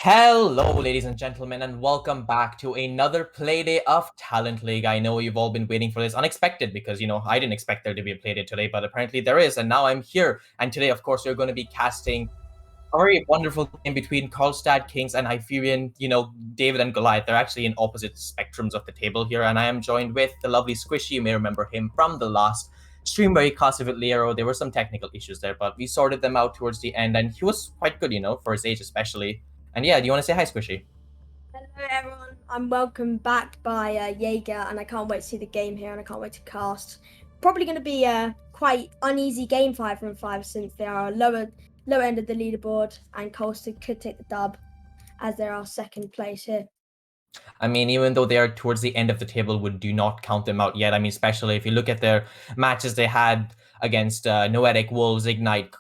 Hello, ladies and gentlemen, and welcome back to another Playday of Talent League. I know you've all been waiting for this unexpected because, I didn't expect there to be a Playday today, but apparently there is, and now I'm here. And today, of course, we're going to be casting a very wonderful game between Carlstad Kings and Hyferion, David and Goliath. They're actually in opposite spectrums of the table here, and I am joined with the lovely Squishy. You may remember him from the last stream where he casted with Lero. There were some technical issues there, but we sorted them out towards the end, and he was quite good, for his age especially. And yeah, do you want to say hi, Squishy? Hello everyone, I'm welcomed back by Jaeger and I can't wait to see the game here and I can't wait to cast. Probably going to be a quite uneasy game 5-5 since they are lower end of the leaderboard and Carlstad could take the dub as they are second place here. I mean, even though they are towards the end of the table, we do not count them out yet. I mean, especially if you look at their matches they had against Noetic, Wolves, Ignite,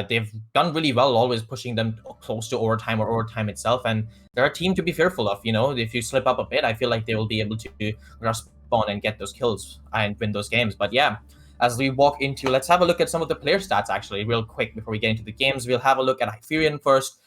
they've done really well, always pushing them close to overtime or overtime itself. And they're a team to be fearful of. If you slip up a bit, I feel like they will be able to respond and get those kills and win those games. But yeah, as we walk into, let's have a look at some of the player stats actually, real quick before we get into the games. We'll have a look at Hyferion first.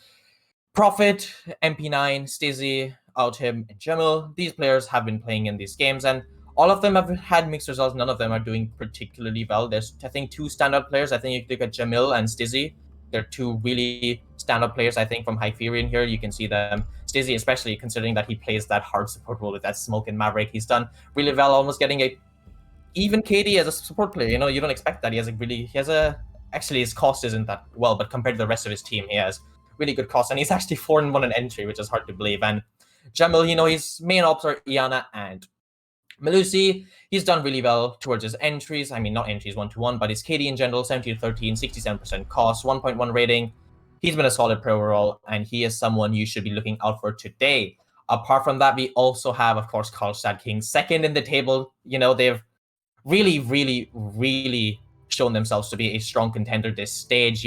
Prophet, MP9, Stizzy, Outhim, and Jamil. These players have been playing in these games, and all of them have had mixed results. None of them are doing particularly well. There's, I think, two standout players. I think if you look at Jamil and Stizzy, they're two really standout players, I think, from Hyferion here. You can see them. Stizzy, especially considering that he plays that hard support role with that Smoke and Maverick. He's done really well, almost getting a even KD as a support player. You don't expect that. Actually, his cost isn't that well, but compared to the rest of his team, he has really good cost, and he's actually 4-1 in entry, which is hard to believe. And Jamil, his main ops are Iana and Melusi. He's done really well towards his entries. I mean, not entries 1-1, but his KD in general, 17-13, 67% cost, 1.1 rating. He's been a solid player overall, and he is someone you should be looking out for today. Apart from that, we also have, of course, Carlstad Kings, second in the table. They've really, really, really shown themselves to be a strong contender this stage.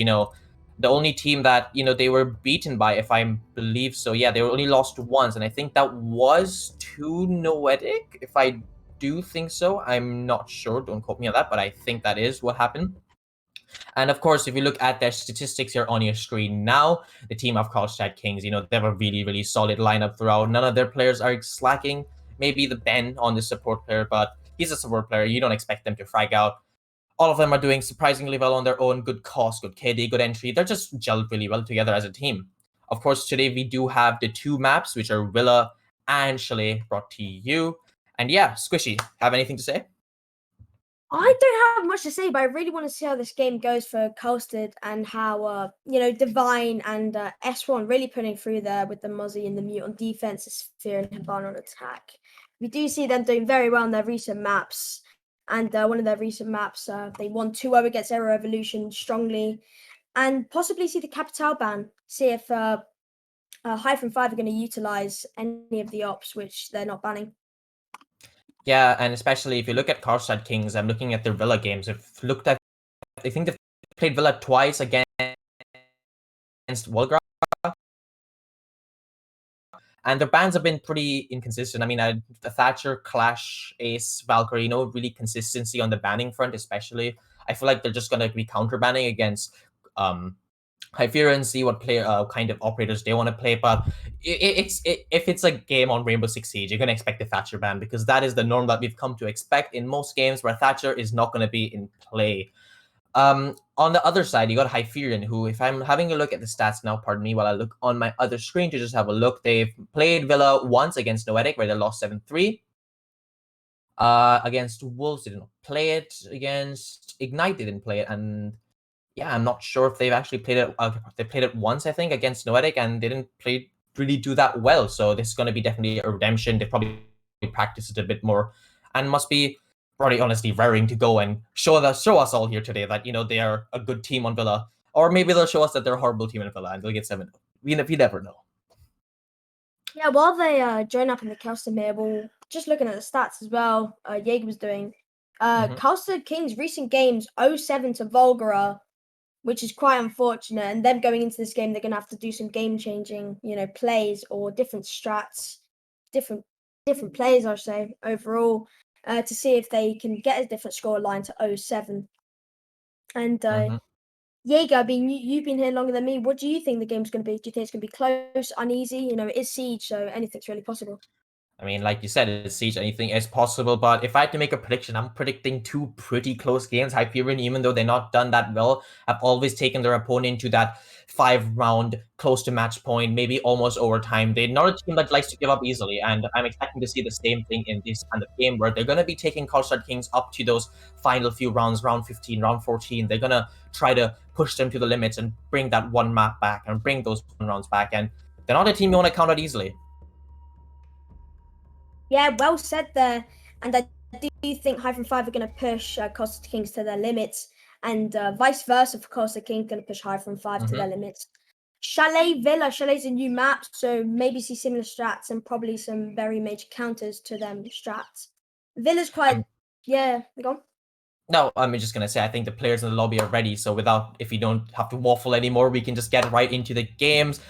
The only team that, they were beaten by, if I believe so, yeah, they were only lost once, and I think that was to Noetic, if I do think so. I'm not sure, don't quote me on that, but I think that is what happened. And of course, if you look at their statistics here on your screen now, the team of Carlstad Kings, they have a really, really solid lineup throughout. None of their players are slacking. Maybe the Ben on the support player, but he's a support player. You don't expect them to frag out. All of them are doing surprisingly well on their own. Good cost, good KD, good entry. They're just gelled really well together as a team. Of course, today we do have the two maps, which are Villa and Chalet, brought to you. And yeah, Squishy, have anything to say? I don't have much to say, but I really want to see how this game goes for Carlstad and how Divine and S1 really putting through there with the Mozzie and the Mute on defense, Sphere and Haban on attack. We do see them doing very well in their recent maps. And one of their recent maps, they won 2-0 against Aero Evolution strongly. And possibly see the Capital ban. See if Hyphen 5 are going to utilize any of the ops which they're not banning. Yeah, and especially if you look at Carlstad Kings, I'm looking at their Villa games. I think they've played Villa twice against Wolgra, and their bans have been pretty inconsistent. I mean, the Thatcher, Clash, Ace, Valkyrie, really consistency on the banning front, especially. I feel like they're just going to be counter banning against Hyferion, see what kind of operators they want to play. But if it's a game on Rainbow Six Siege, you're going to expect the Thatcher ban because that is the norm that we've come to expect in most games where Thatcher is not going to be in play. On the other side, you got Hyferion, who, if I'm having a look at the stats now, pardon me, while I look on my other screen to just have a look, they've played Villa once against Noetic, where they lost 7-3. Against Wolves, they didn't play it. Against Ignite, they didn't play it. And yeah, I'm not sure if they've actually played it. They played it once, I think, against Noetic, and they didn't really do that well. So this is going to be definitely a redemption. They probably practiced it a bit more, and must be probably honestly raring to go and show us all here today that they are a good team on Villa, or maybe they'll show us that they're a horrible team in Villa and they'll get 7. We never know. Yeah, while they join up in the Carlstad here, well, just looking at the stats as well, Jaeger was doing. Carlstad Kings recent games 0-7 to Volgara, which is quite unfortunate. And them going into this game, they're going to have to do some game changing, plays or different strats, different plays, I say overall, to see if they can get a different score line to 0-7. And Jaeger, I mean, you've been here longer than me. What do you think the game's going to be? Do you think it's going to be close, uneasy? You know, it is Siege, so anything's really possible. I mean, like you said, it's Siege, anything is possible, but if I had to make a prediction, I'm predicting two pretty close games. Hyperion, even though they're not done that well, have always taken their opponent to that 5-round, close to match point, maybe almost overtime. They're not a team that likes to give up easily, and I'm expecting to see the same thing in this kind of game, where they're going to be taking Carlstad Kings up to those final few rounds, round 15, round 14. They're going to try to push them to the limits and bring that one map back and bring those rounds back, and they're not a team you want to count out easily. Yeah, well said there. And I do think Hyphen5 are going to push Carlstad Kings to their limits, and vice versa for Carlstad Kings going to push Hyphen5 to their limits. Chalet Villa. Chalet's a new map, so maybe see similar strats and probably some very major counters to them strats. Villa's quite, yeah, go on. No, I'm just gonna say I think the players in the lobby are ready. So if you don't have to waffle anymore, we can just get right into the games.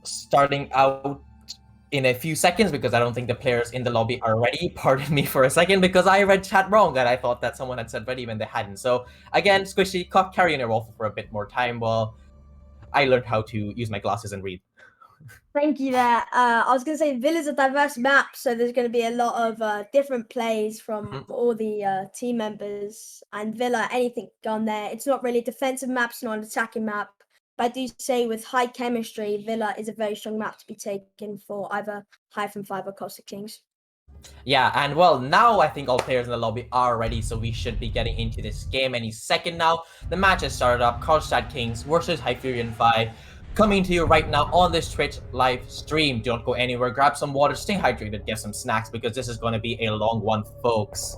Starting out in a few seconds because I don't think the players in the lobby are ready. Pardon me for a second because I read chat wrong that I thought that someone had said ready when they hadn't. So again, Squishy, carry on your waffle for a bit more time while I learned how to use my glasses and read. Thank you there. I was going to say Villa's a diverse map, so there's going to be a lot of different plays from all the team members. And Villa, anything gone there. It's not really a defensive map, it's not an attacking map. But I do say with high chemistry, Villa is a very strong map to be taken for either Hyphen5 or Carlstad Kings. Yeah, and well, now I think all players in the lobby are ready, so we should be getting into this game any second now. The match has started up, Carlstad Kings versus Hyferion5. Coming to you right now on this Twitch live stream. Don't go anywhere, grab some water, stay hydrated, get some snacks, because this is going to be a long one, folks.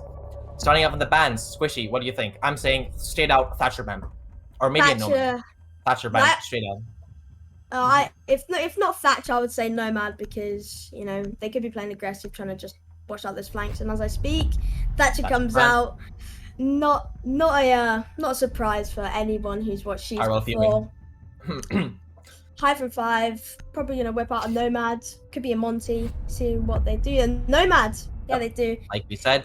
Starting off in the bands, Squishy, what do you think? I'm saying straight out Thatcher band. Or maybe Thatcher, a Nomad. Thatcher band, straight out. If not Thatcher, I would say Nomad, because, you know, they could be playing aggressive, trying to just watch out those flanks. And as I speak, Thatcher comes out. Not a surprise for anyone who's watched She's before. Hyphen5 probably gonna whip out a Nomad. Could be a Monty. See what they do. And Nomad, yeah, they do. Like we said,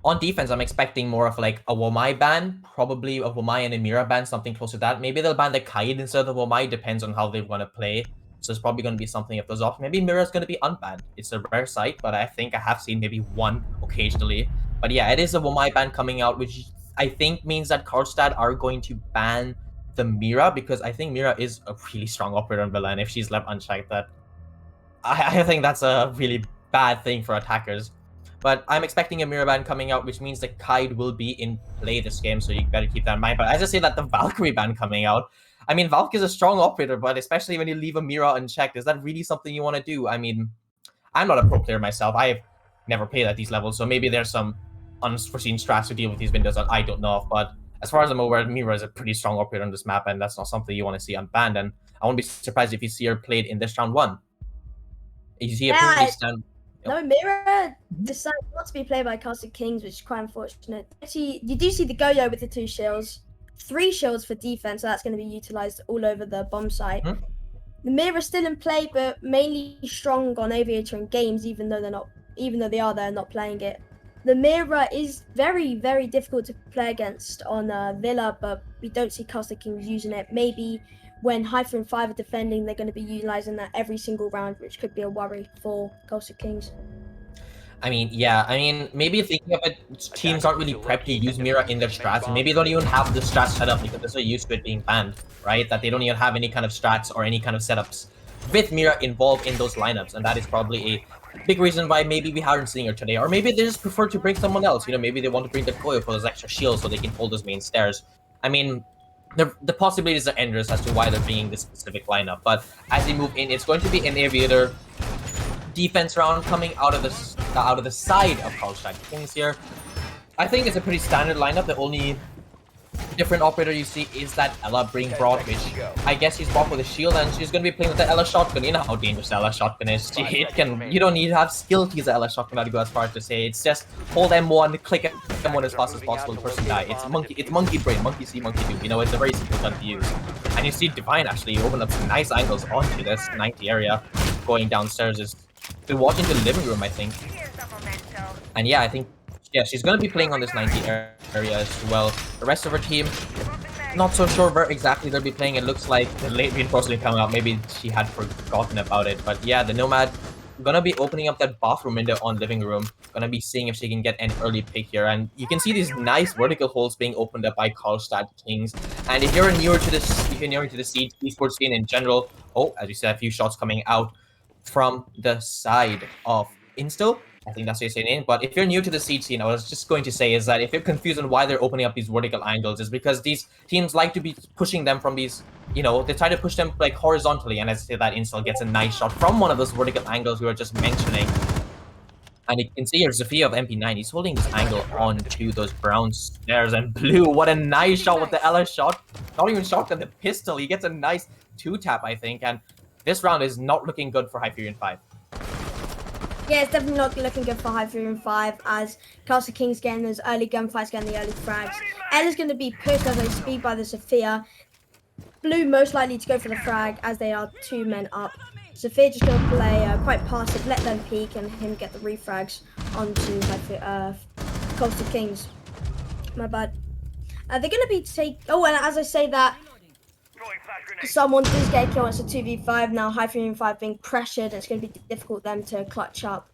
on defense, I'm expecting more of like a Womai ban, probably a Womai and a Mira ban, something close to that. Maybe they'll ban the Kaid instead of the Womai. Depends on how they want to play. So it's probably going to be something of those options. Maybe Mira's going to be unbanned. It's a rare sight, but I think I have seen maybe one occasionally. But yeah, it is a Womai ban coming out, which I think means that Carlstad are going to ban the Mira, because I think Mira is a really strong operator on Villa, and if she's left unchecked, that I think that's a really bad thing for attackers. But I'm expecting a Mira ban coming out, which means the Kaid will be in play this game, so you better keep that in mind. But as I say that the Valkyrie ban coming out, I mean, Valk is a strong operator, but especially when you leave a Mira unchecked, is that really something you want to do? I mean, I'm not a pro player myself. I've never played at these levels, so maybe there's some unforeseen strats to deal with these windows that I don't know of. But as far as I'm aware, Mira is a pretty strong operator on this map, and that's not something you want to see unbanned. And I won't be surprised if you see her played in this round 1. You see a pretty stand. No, Mira decided not to be played by Carlstad Kings, which is quite unfortunate. Actually, you do see the Goyo with the 2 shields. 3 shields for defense, so that's going to be utilized all over the bomb site. The Mira's still in play, but mainly strong on Aviator in games, even though they are there not playing it. The Mira is very, very difficult to play against on Villa, but we don't see Carlstad Kings using it. Maybe when Hyphen5 are defending, they're going to be utilizing that every single round, which could be a worry for Carlstad Kings. I mean, yeah, maybe thinking of it, teams aren't really prepped to use Mira in their strats, and maybe they don't even have the strats set up because they're so used to it being banned, right? That they don't even have any kind of strats or any kind of setups with Mira involved in those lineups, and that is probably a big reason why maybe we haven't seen her today. Or maybe they just prefer to bring someone else, you know, maybe they want to bring the Koyo for those extra shields so they can hold those main stairs. I mean, the possibilities are endless as to why they're bringing this specific lineup, but as we move in, it's going to be an Aviator defense round coming out of the side of Carlstad Kings here. I think it's a pretty standard lineup. The only different operator you see is that Ella being brought, which I guess she's brought with a shield, and she's going to be playing with the Ella shotgun. You know how dangerous the Ella shotgun is. You don't need to have skill to use the Ella shotgun to go as far as to say. It's just hold M1, click M1 as fast as possible, the person die. It's monkey brain, monkey see, monkey do. You know, it's a very simple gun to use. And you see Divine actually open up some nice angles onto this 90 area. Going downstairs is been watching the living room, I think. And yeah, I think, yeah, she's going to be playing on this 90 area as well. The rest of her team, Not so sure where exactly they'll be playing. It looks like the late reinforcement coming out. Maybe she had forgotten about it. But yeah, the Nomad gonna be opening up that bathroom window on living room. Gonna be seeing if she can get an early pick here. And you can see these nice vertical holes being opened up by Carlstad Kings. And if you're newer to this, if you're newer to the Siege esports scene in general, oh, as you said, a few shots coming out from the side of Instill. I think that's what you're saying. But if you're new to the Siege scene, I was just going to say is that if you're confused on why they're opening up these vertical angles, is because these teams like to be pushing them from these, they try to push them like horizontally. And as I say, that Install gets a nice shot from one of those vertical angles we were just mentioning. And you can see here, Zofia of MP9, he's holding this angle onto those brown stairs, and Blue, what a nice shot with the LS shot. Not even shotgun, the pistol. He gets a nice 2-tap, I think. And this round is not looking good for Hyferion5. Yeah, it's definitely not looking good for Hyferion5 as Carlstad Kings getting those early gunfights, getting the early frags. Ed is going to be pushed as they speed by the Zofia. Blue most likely to go for the frag as they are 2 men up. Zofia just going to play quite passive, let them peek and him get the refrags onto Carlstad Kings. My bad. They're going to be and as I say that, someone does get a kill. It's a 2v5 now. Hyferion5 being pressured. It's going to be difficult them to clutch up.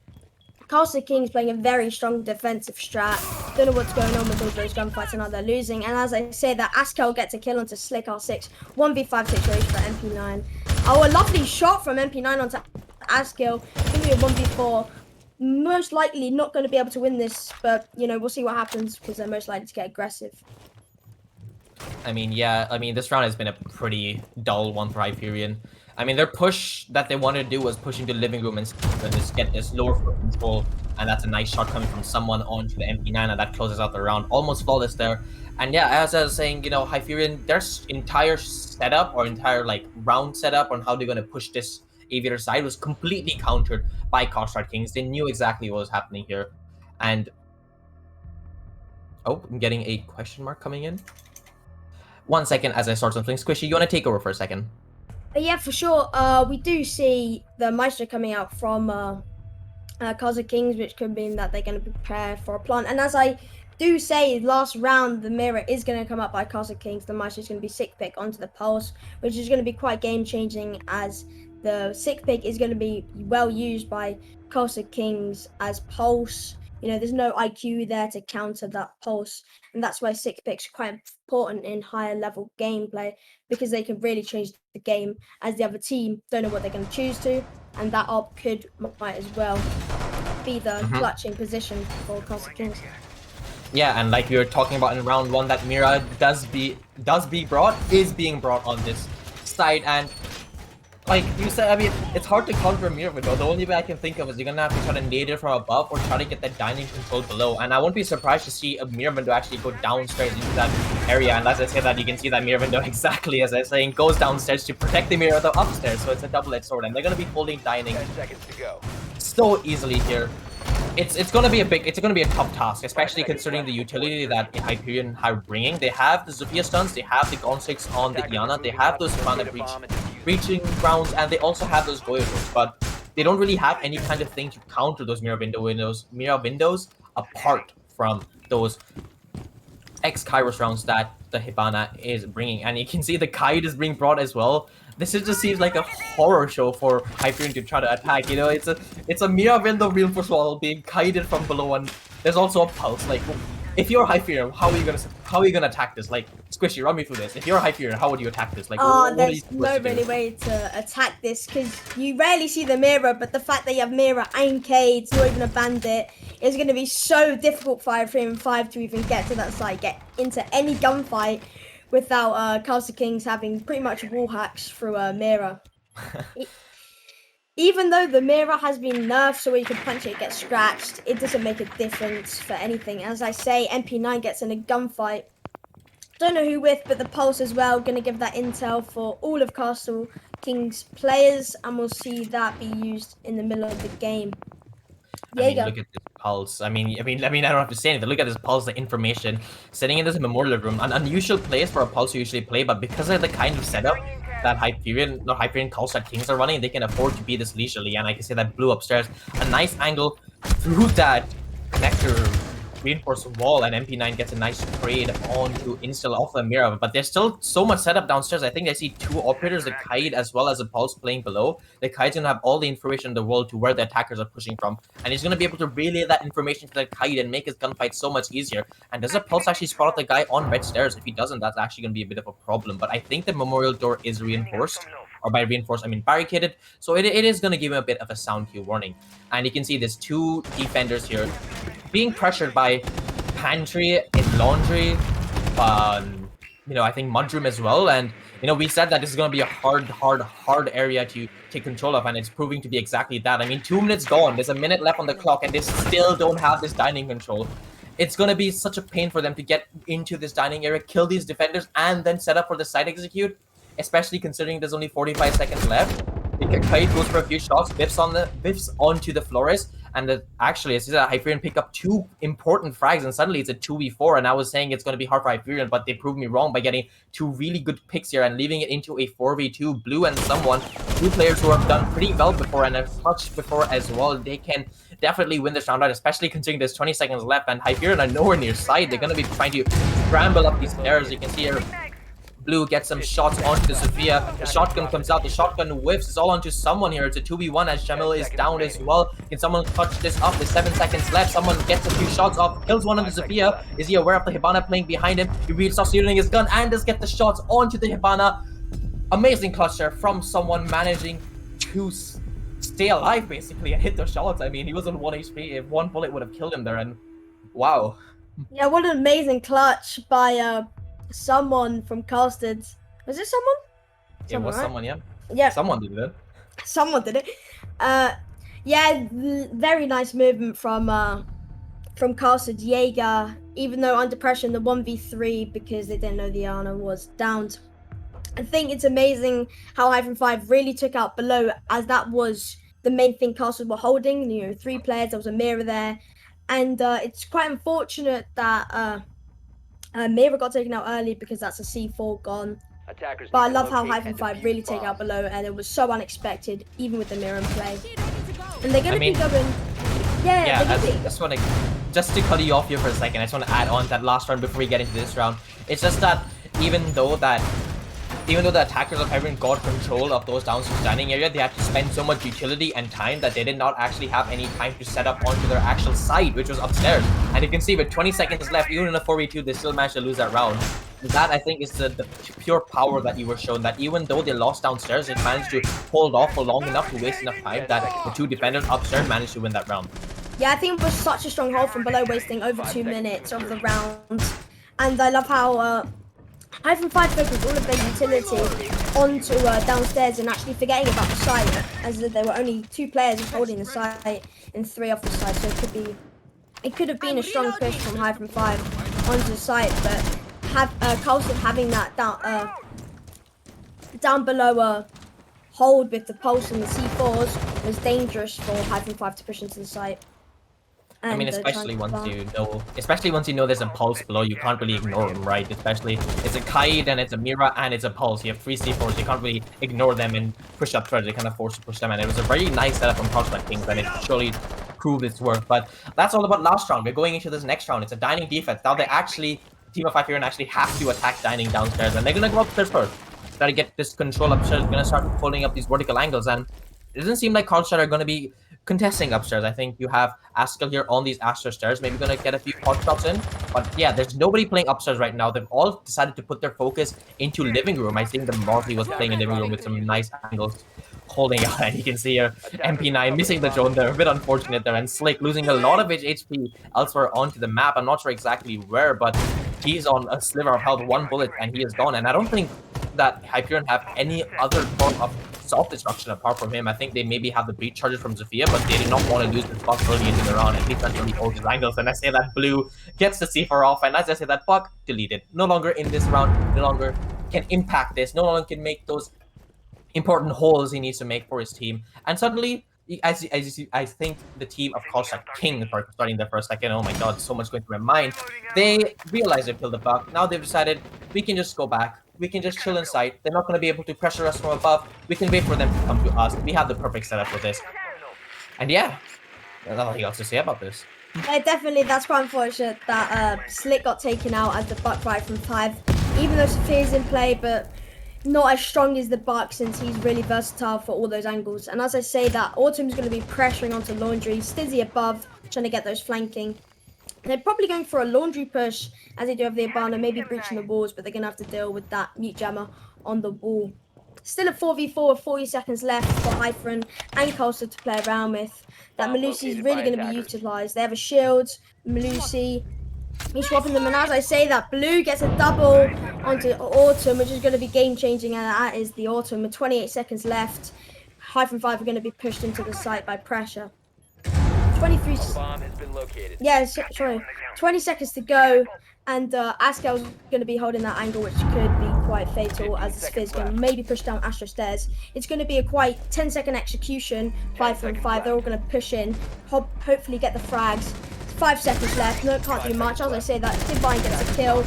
Carlstad Kings playing a very strong defensive strat. Don't know what's going on with all those gunfights and how they're losing. And as I say that, Askel gets a kill onto Slick R6. 1v5 situation for MP9. Oh, a lovely shot from MP9 onto Askel. It's going to be a 1v4. Most likely not going to be able to win this, but we'll see what happens because they're most likely to get aggressive. I mean, yeah, this round has been a pretty dull one for Hyperion. I mean, their push that they wanted to do was push into the living room and just get this lower foot control. And that's a nice shot coming from someone onto the MP9, and that closes out the round. Almost flawless there. And yeah, as I was saying, Hyperion, their entire setup or entire round setup on how they're going to push this Aviator side was completely countered by Carlstad Kings. They knew exactly what was happening here. And oh, I'm getting a question mark coming in. 1 second as I start something. Squishy, you want to take over for a second? Yeah, for sure. We do see the Maestro coming out from Carlstad Kings, which could mean that they're going to prepare for a plant. And as I do say, last round, the mirror is going to come up by Carlstad Kings. The Maestro is going to be sick pick onto the Pulse, which is going to be quite game-changing as the sick pick is going to be well used by Carlstad Kings as Pulse. There's no IQ there to counter that Pulse, and that's why sick picks are quite important in higher level gameplay because they can really change the game as the other team don't know what they're going to choose to, and that op might as well be the clutching position for Carlstad Kings. Yeah, and like we were talking about in round 1, that Mira is being brought on this side, and like you said, I mean, it's hard to counter a mirror window. The only way I can think of is you're gonna have to try to nade it from above or try to get that dining control below. And I won't be surprised to see a mirror window actually go downstairs into that area. And as I say that, you can see that mirror window exactly as I was saying goes downstairs to protect the mirror upstairs. So it's a double-edged sword, and they're gonna be holding dining 10 seconds to go. so easily here. It's gonna be a tough task, especially considering the utility that Hyperion are bringing. They have the Zofia stuns, they have the Gauntlet 6 on the Iana, they have those Planet reaching rounds, and they also have those Goyos, but they don't really have any kind of thing to counter those mirror windows apart from those X-Kairos rounds that the Hibana is bringing. And you can see the kite is being brought as well. This just seems like a horror show for Hyperion to try to attack. It's a mirror window reinforced wall being kited from below, and there's also a pulse. Like, if you're Hyperion, how are you gonna attack this? Like, Squishy, run me through this. If you're Hyperion, how would you attack this? Like, there's no really way to attack this because you rarely see the mirror, but the fact that you have mirror and Cade, not even a bandit, is going to be so difficult for Hyferion5 to even get to that side, get into any gunfight without Carlstad Kings having pretty much wall hacks through a mirror. Even though the mirror has been nerfed so where you can punch it gets scratched, it doesn't make a difference for anything. As I say, MP9 gets in a gunfight. Don't know who with, but the Pulse as well. Going to give that intel for all of Carlstad Kings players, and we'll see that be used in the middle of the game. I mean, look at this Pulse. I mean, I don't have to say anything. Look at this Pulse, the information sitting in this memorial room. An unusual place for a Pulse to usually play, but because of the kind of setup that Hyperion Carlstad Kings are running, they can afford to be this leisurely. And I can say that Blue upstairs, a nice angle through that connector reinforced wall, and MP9 gets a nice trade onto install off the mirror. But there's still so much setup downstairs. I think I see two operators, the Kite as well as a Pulse playing below. The Kite's gonna have all the information in the world to where the attackers are pushing from, and he's gonna be able to relay that information to the Kite and make his gunfight so much easier. And does a Pulse actually spot out the guy on red stairs? If he doesn't, that's actually gonna be a bit of a problem. But I think the memorial door is reinforced. Or by reinforced, I mean barricaded. So it is going to give him a bit of a sound cue warning. And you can see there's two defenders here being pressured by Pantry in Laundry, I think Mudroom as well. And, we said that this is going to be a hard area to take control of, and it's proving to be exactly that. I mean, 2 minutes gone. There's a minute left on the clock, and they still don't have this dining control. It's going to be such a pain for them to get into this dining area, kill these defenders, and then set up for the side execute, especially considering there's only 45 seconds left. Kite goes for a few shots, whiffs onto the Flores, and actually, I see that Hyferion pick up two important frags, and suddenly it's a 2v4, and I was saying it's going to be hard for Hyferion, but they proved me wrong by getting two really good picks here and leaving it into a 4v2. Blue and someone, two players who have done pretty well before and as much before as well. They can definitely win this round out, especially considering there's 20 seconds left, and Hyferion are nowhere near side. They're going to be trying to scramble up these stairs. You can see here, Blue gets some shots onto the Sophia. The shotgun comes out. The shotgun whiffs. It's all onto someone here. It's a 2v1 as Jamil is down as well. Can someone clutch this up with 7 seconds left? Someone gets a few shots off. Kills one on the Sophia. Is he aware of the Hibana playing behind him? He really starts shooting his gun and does get the shots onto the Hibana. Amazing clutch there from someone managing to stay alive basically and hit the shots. I mean, he was on 1 HP. If one bullet would have killed him there, and wow. Yeah, what an amazing clutch by someone from Carlstad. Was it someone? It was someone, yeah. Yeah. Someone did it. Someone did it. Yeah, very nice movement from Carlstad. Jaeger, even though under pressure in the 1v3 because they didn't know the Ana was downed. I think it's amazing how Hyferion5 really took out below, as that was the main thing Carlstad were holding. 3 players, there was a mirror there. And it's quite unfortunate that Mira got taken out early because that's a C4 gone. But I love how Hyferion5 really take out below, and it was so unexpected, even with the mirror in play. And they're going to be going... Just to cut you off here for a second, I just want to add on that last round before we get into this round. It's just that even though the attackers of Hyferion got control of those downstairs dining area, they had to spend so much utility and time that they did not actually have any time to set up onto their actual site, which was upstairs. And you can see with 20 seconds left, even in a 4v2, they still managed to lose that round. That, I think, is the pure power that you were shown, that even though they lost downstairs, they managed to hold off for long enough to waste enough time that the two defenders upstairs managed to win that round. Yeah, I think it was such a strong hold from below, wasting over 2 minutes of the round. And I love how Hyferion5 focused all of their utility onto downstairs and actually forgetting about the site, as there were only 2 players holding the site and 3 off the side, so it could have been a strong push from Hyferion5 onto the site, but Carlstad having that down below hold with the pulse and the C4s was dangerous for Hyferion5 to push into the site. I mean, especially once you know there's a pulse below, you can't really ignore them, right? Especially it's a Kite and it's a Mira and it's a pulse. You have 3 C4s, you can't really ignore them and push up further. They kind of force to push them, and it was a very nice setup from Carlstad Kings, and it surely proved its worth. But that's all about last round. We're going into this next round. It's a dining defense. Now they actually, Team of Hyferion actually have to attack dining downstairs, and they're gonna go upstairs first. Gotta get this control upstairs. They're gonna start pulling up these vertical angles, and it doesn't seem like Carlstad are gonna be contesting upstairs. I think you have Askel here on these Astor stairs, maybe gonna get a few pot shots in. But yeah, there's nobody playing upstairs right now. They've all decided to put their focus into living room. I think the Morty was playing in living room with some nice angles, holding out, and you can see here MP9 missing the drone there, a bit unfortunate there, and Slick losing a lot of his HP elsewhere onto the map. I'm not sure exactly where, but he's on a sliver of health, 1 bullet, and he is gone. And I don't think that Hyferion have any other form of self-destruction apart from him. I think they maybe have the breach charges from Zofia, but they did not want to lose this buck early into the round, and least until he holds his angles. And I say that Blue gets the C4 off, and as I say that, buck deleted. No longer in this round, no longer can impact this, no longer can make those important holes he needs to make for his team. And suddenly, as you see, I think the team of Carlstad Kings, for starting there for a second, oh my god, so much going through my mind. They realized they killed the buck. Now they've decided, we can just go back. We can just chill inside. They're not going to be able to pressure us from above. We can wait for them to come to us. We have the perfect setup for this. And yeah, there's nothing else to say about this. Yeah, definitely, that's quite unfortunate that Slick got taken out as the Buck Hyferion5, even though Sophia's in play, but not as strong as the Buck since he's really versatile for all those angles. And as I say that, Autumn's going to be pressuring onto Laundry, Stizzy above, trying to get those flanking. They're probably going for a laundry push as they do have the Ibana, maybe breaching the walls, but they're going to have to deal with that mute jammer on the wall. Still a 4v4 with 40 seconds left for Hyferion and Carlstad to play around with. That Malusi is really going to be utilised. They have a shield, Malusi. He's swapping them, and as I say that, Blue gets a double onto Autumn, which is going to be game-changing, and that is the Autumn with 28 seconds left. Hyferion5 are going to be pushed into the site by pressure. 23. Bomb has been located. Yeah, sorry. 20 seconds to go, and Askel's going to be holding that angle, which could be quite fatal as the Sphere's going to maybe push down Astro Stairs. It's going to be a quite 10-second execution, 5-5. They're all going to push in, hopefully get the frags. 5 seconds left, no, can't do much. As I say that, Divine gets a kill.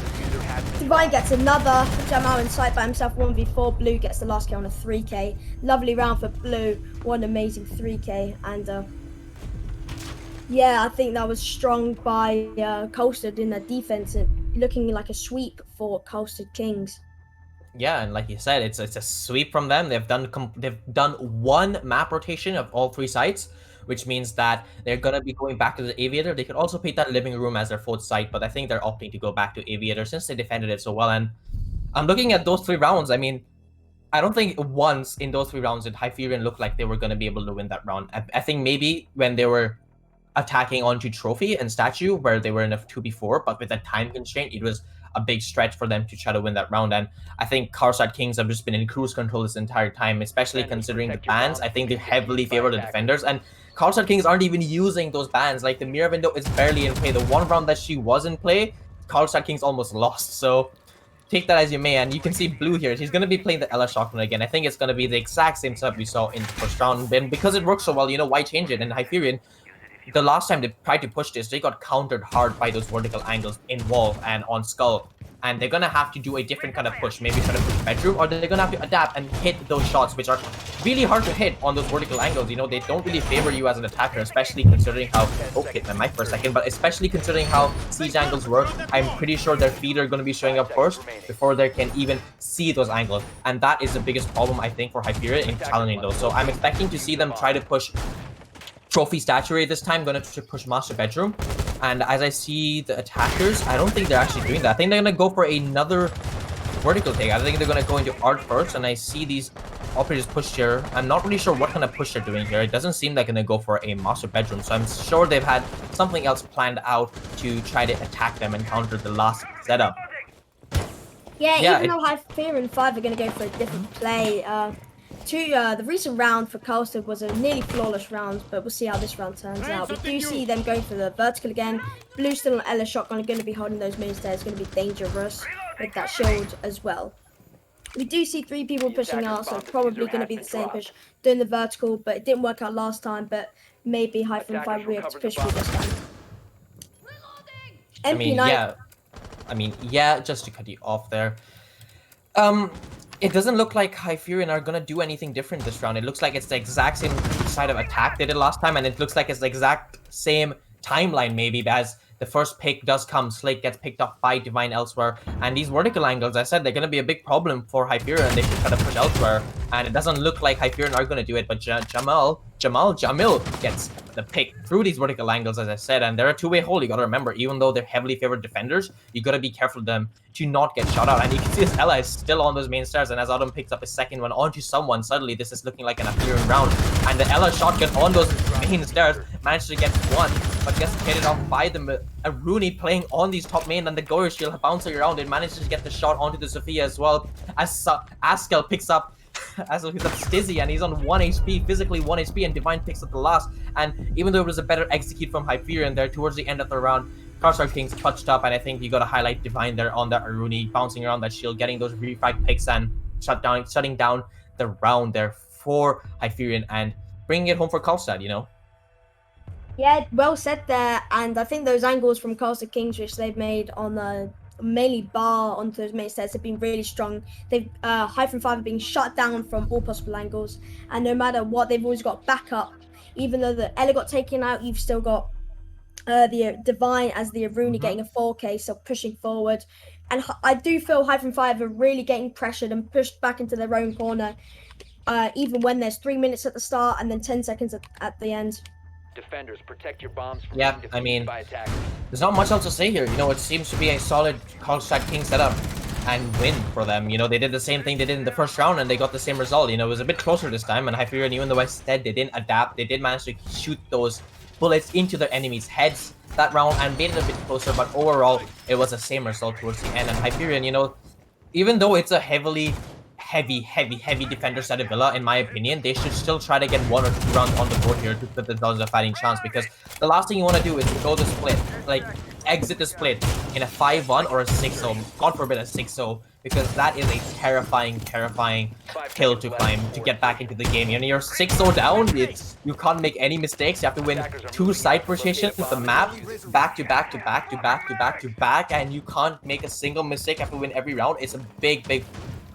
Divine gets another. Jamal in sight by himself, 1v4. Blue gets the last kill on a 3k. Lovely round for Blue. What an amazing 3k. And yeah, I think that was strong by Carlstad in their defense, looking like a sweep for Carlstad Kings. Yeah, and like you said, it's a sweep from them. They've done one map rotation of all 3 sites, which means that they're gonna be going back to the Aviator. They could also pick that living room as their 4th site, but I think they're opting to go back to Aviator since they defended it so well. And I'm looking at those 3 rounds. I mean, I don't think once in those 3 rounds did Hyferion look like they were gonna be able to win that round. I think maybe when they were attacking onto Trophy and Statue, where they were in a 2v4, but with a time constraint, it was a big stretch for them to try to win that round. And I think Carlstad Kings have just been in cruise control this entire time, especially considering the bans. I think they heavily favor the defenders, and Carlstad Kings aren't even using those bans. Like, the mirror window is barely in play. The one round that she was in play, Carlstad Kings almost lost. So take that as you may, and you can see Blue here. He's going to be playing the Ella shotgun again. I think it's going to be the exact same setup we saw in the first round. And because it works so well, why change it? And Hyferion, the last time they tried to push this, they got countered hard by those vertical angles in wall and on skull. And they're going to have to do a different kind of push, maybe try to push bedroom, or they're going to have to adapt and hit those shots, which are really hard to hit on those vertical angles. They don't really favor you as an attacker, especially considering how... Oh, hit my mic for a second, but especially considering how siege angles work. I'm pretty sure their feet are going to be showing up first before they can even see those angles. And that is the biggest problem, I think, for Hyferion in challenging those. So I'm expecting to see them try to push Trophy Statuary this time, going to push Master Bedroom. And as I see the attackers, I don't think they're actually doing that. I think they're going to go for another vertical take. I think they're going to go into Art first, and I see these operators push here. I'm not really sure what kind of push they're doing here. It doesn't seem like they're going to go for a Master Bedroom, so I'm sure they've had something else planned out to try to attack them and counter the last setup. Yeah, even though Hyferion5 are going to go for a different play, the recent round for Carlstad was a nearly flawless round, but we'll see how this round turns out. We do see them going for the vertical again. Blue still on Ella shotgun, are going to be holding those main stairs, going to be dangerous with that shield as well. We do see 3 people pushing out, so it's probably going to be the same push, doing the vertical, but it didn't work out last time, but maybe Hyferion5 will be able to push through this time. Yeah, just to cut you off there. It doesn't look like Hyferion are gonna do anything different this round. It looks like it's the exact same side of attack they did last time, and it looks like it's the exact same timeline maybe, as the first pick does come, Slake gets picked up by Divine elsewhere, and these vertical angles, I said, they're gonna be a big problem for Hyferion, and they should try to push elsewhere, and it doesn't look like Hyferion are gonna do it, but Jamil gets the pick through these vertical angles, as I said, and they're a 2-way hole. You gotta remember, even though they're heavily favored defenders, you gotta be careful of them to not get shot out. And you can see this Ella is still on those main stairs, and as Autumn picks up a second one onto someone, suddenly this is looking like an Hyferion round, and the Ella shotgun on those main stairs managed to get one, but gets headed off by the Rooney playing on these top main, and the Goyer shield bouncing around. It manages to get the shot onto the Sophia as well, as Askel picks up Stizzy, and he's on 1 HP, physically 1 HP, and Divine picks up the last. And even though it was a better execute from Hyferion there towards the end of the round, Carlstad Kings clutched up, and I think you got to highlight Divine there on that Aruni, bouncing around that shield, getting those refrag picks and shutting down the round there for Hyferion and bringing it home for Carlstad, Yeah, well said there, and I think those angles from Carlstad Kings, which they've made on the mainly bar onto those main stairs, have been really strong. They've Hyferion5 have been shut down from all possible angles, and no matter what, they've always got backup. Even though the Ella got taken out, you've still got the Divine as the Aruna getting a 4K, so pushing forward. And I do feel Hyphen5 are really getting pressured and pushed back into their own corner, even when there's 3 minutes at the start and then 10 seconds at the end. Defenders, protect your bombs from Yeah, being I mean, defused by attackers. there's not much else to say here. You know, it seems to be a solid Carlstad Kings setup and win for them. You know, they did the same thing they did in the first round and they got the same result. You know, it was a bit closer this time, and Hyferion, even though I said they didn't adapt, they did manage to shoot those bullets into their enemies' heads that round and made it a bit closer, but overall, it was the same result towards the end. And Hyferion, you know, even though it's a heavy defender set of Villa, in my opinion, they should still try to get 1 or 2 rounds on the board here to put themselves a fighting chance, because the last thing you want to do is go the split, like exit the split in a 5-1 or a 6-0, God forbid a 6-0, because that is a terrifying hill to climb to get back into the game. You know, you're 6-0 down, you can't make any mistakes, you have to win 2 side rotations with the map, back to back, and you can't make a single mistake, you have to win every round. It's a big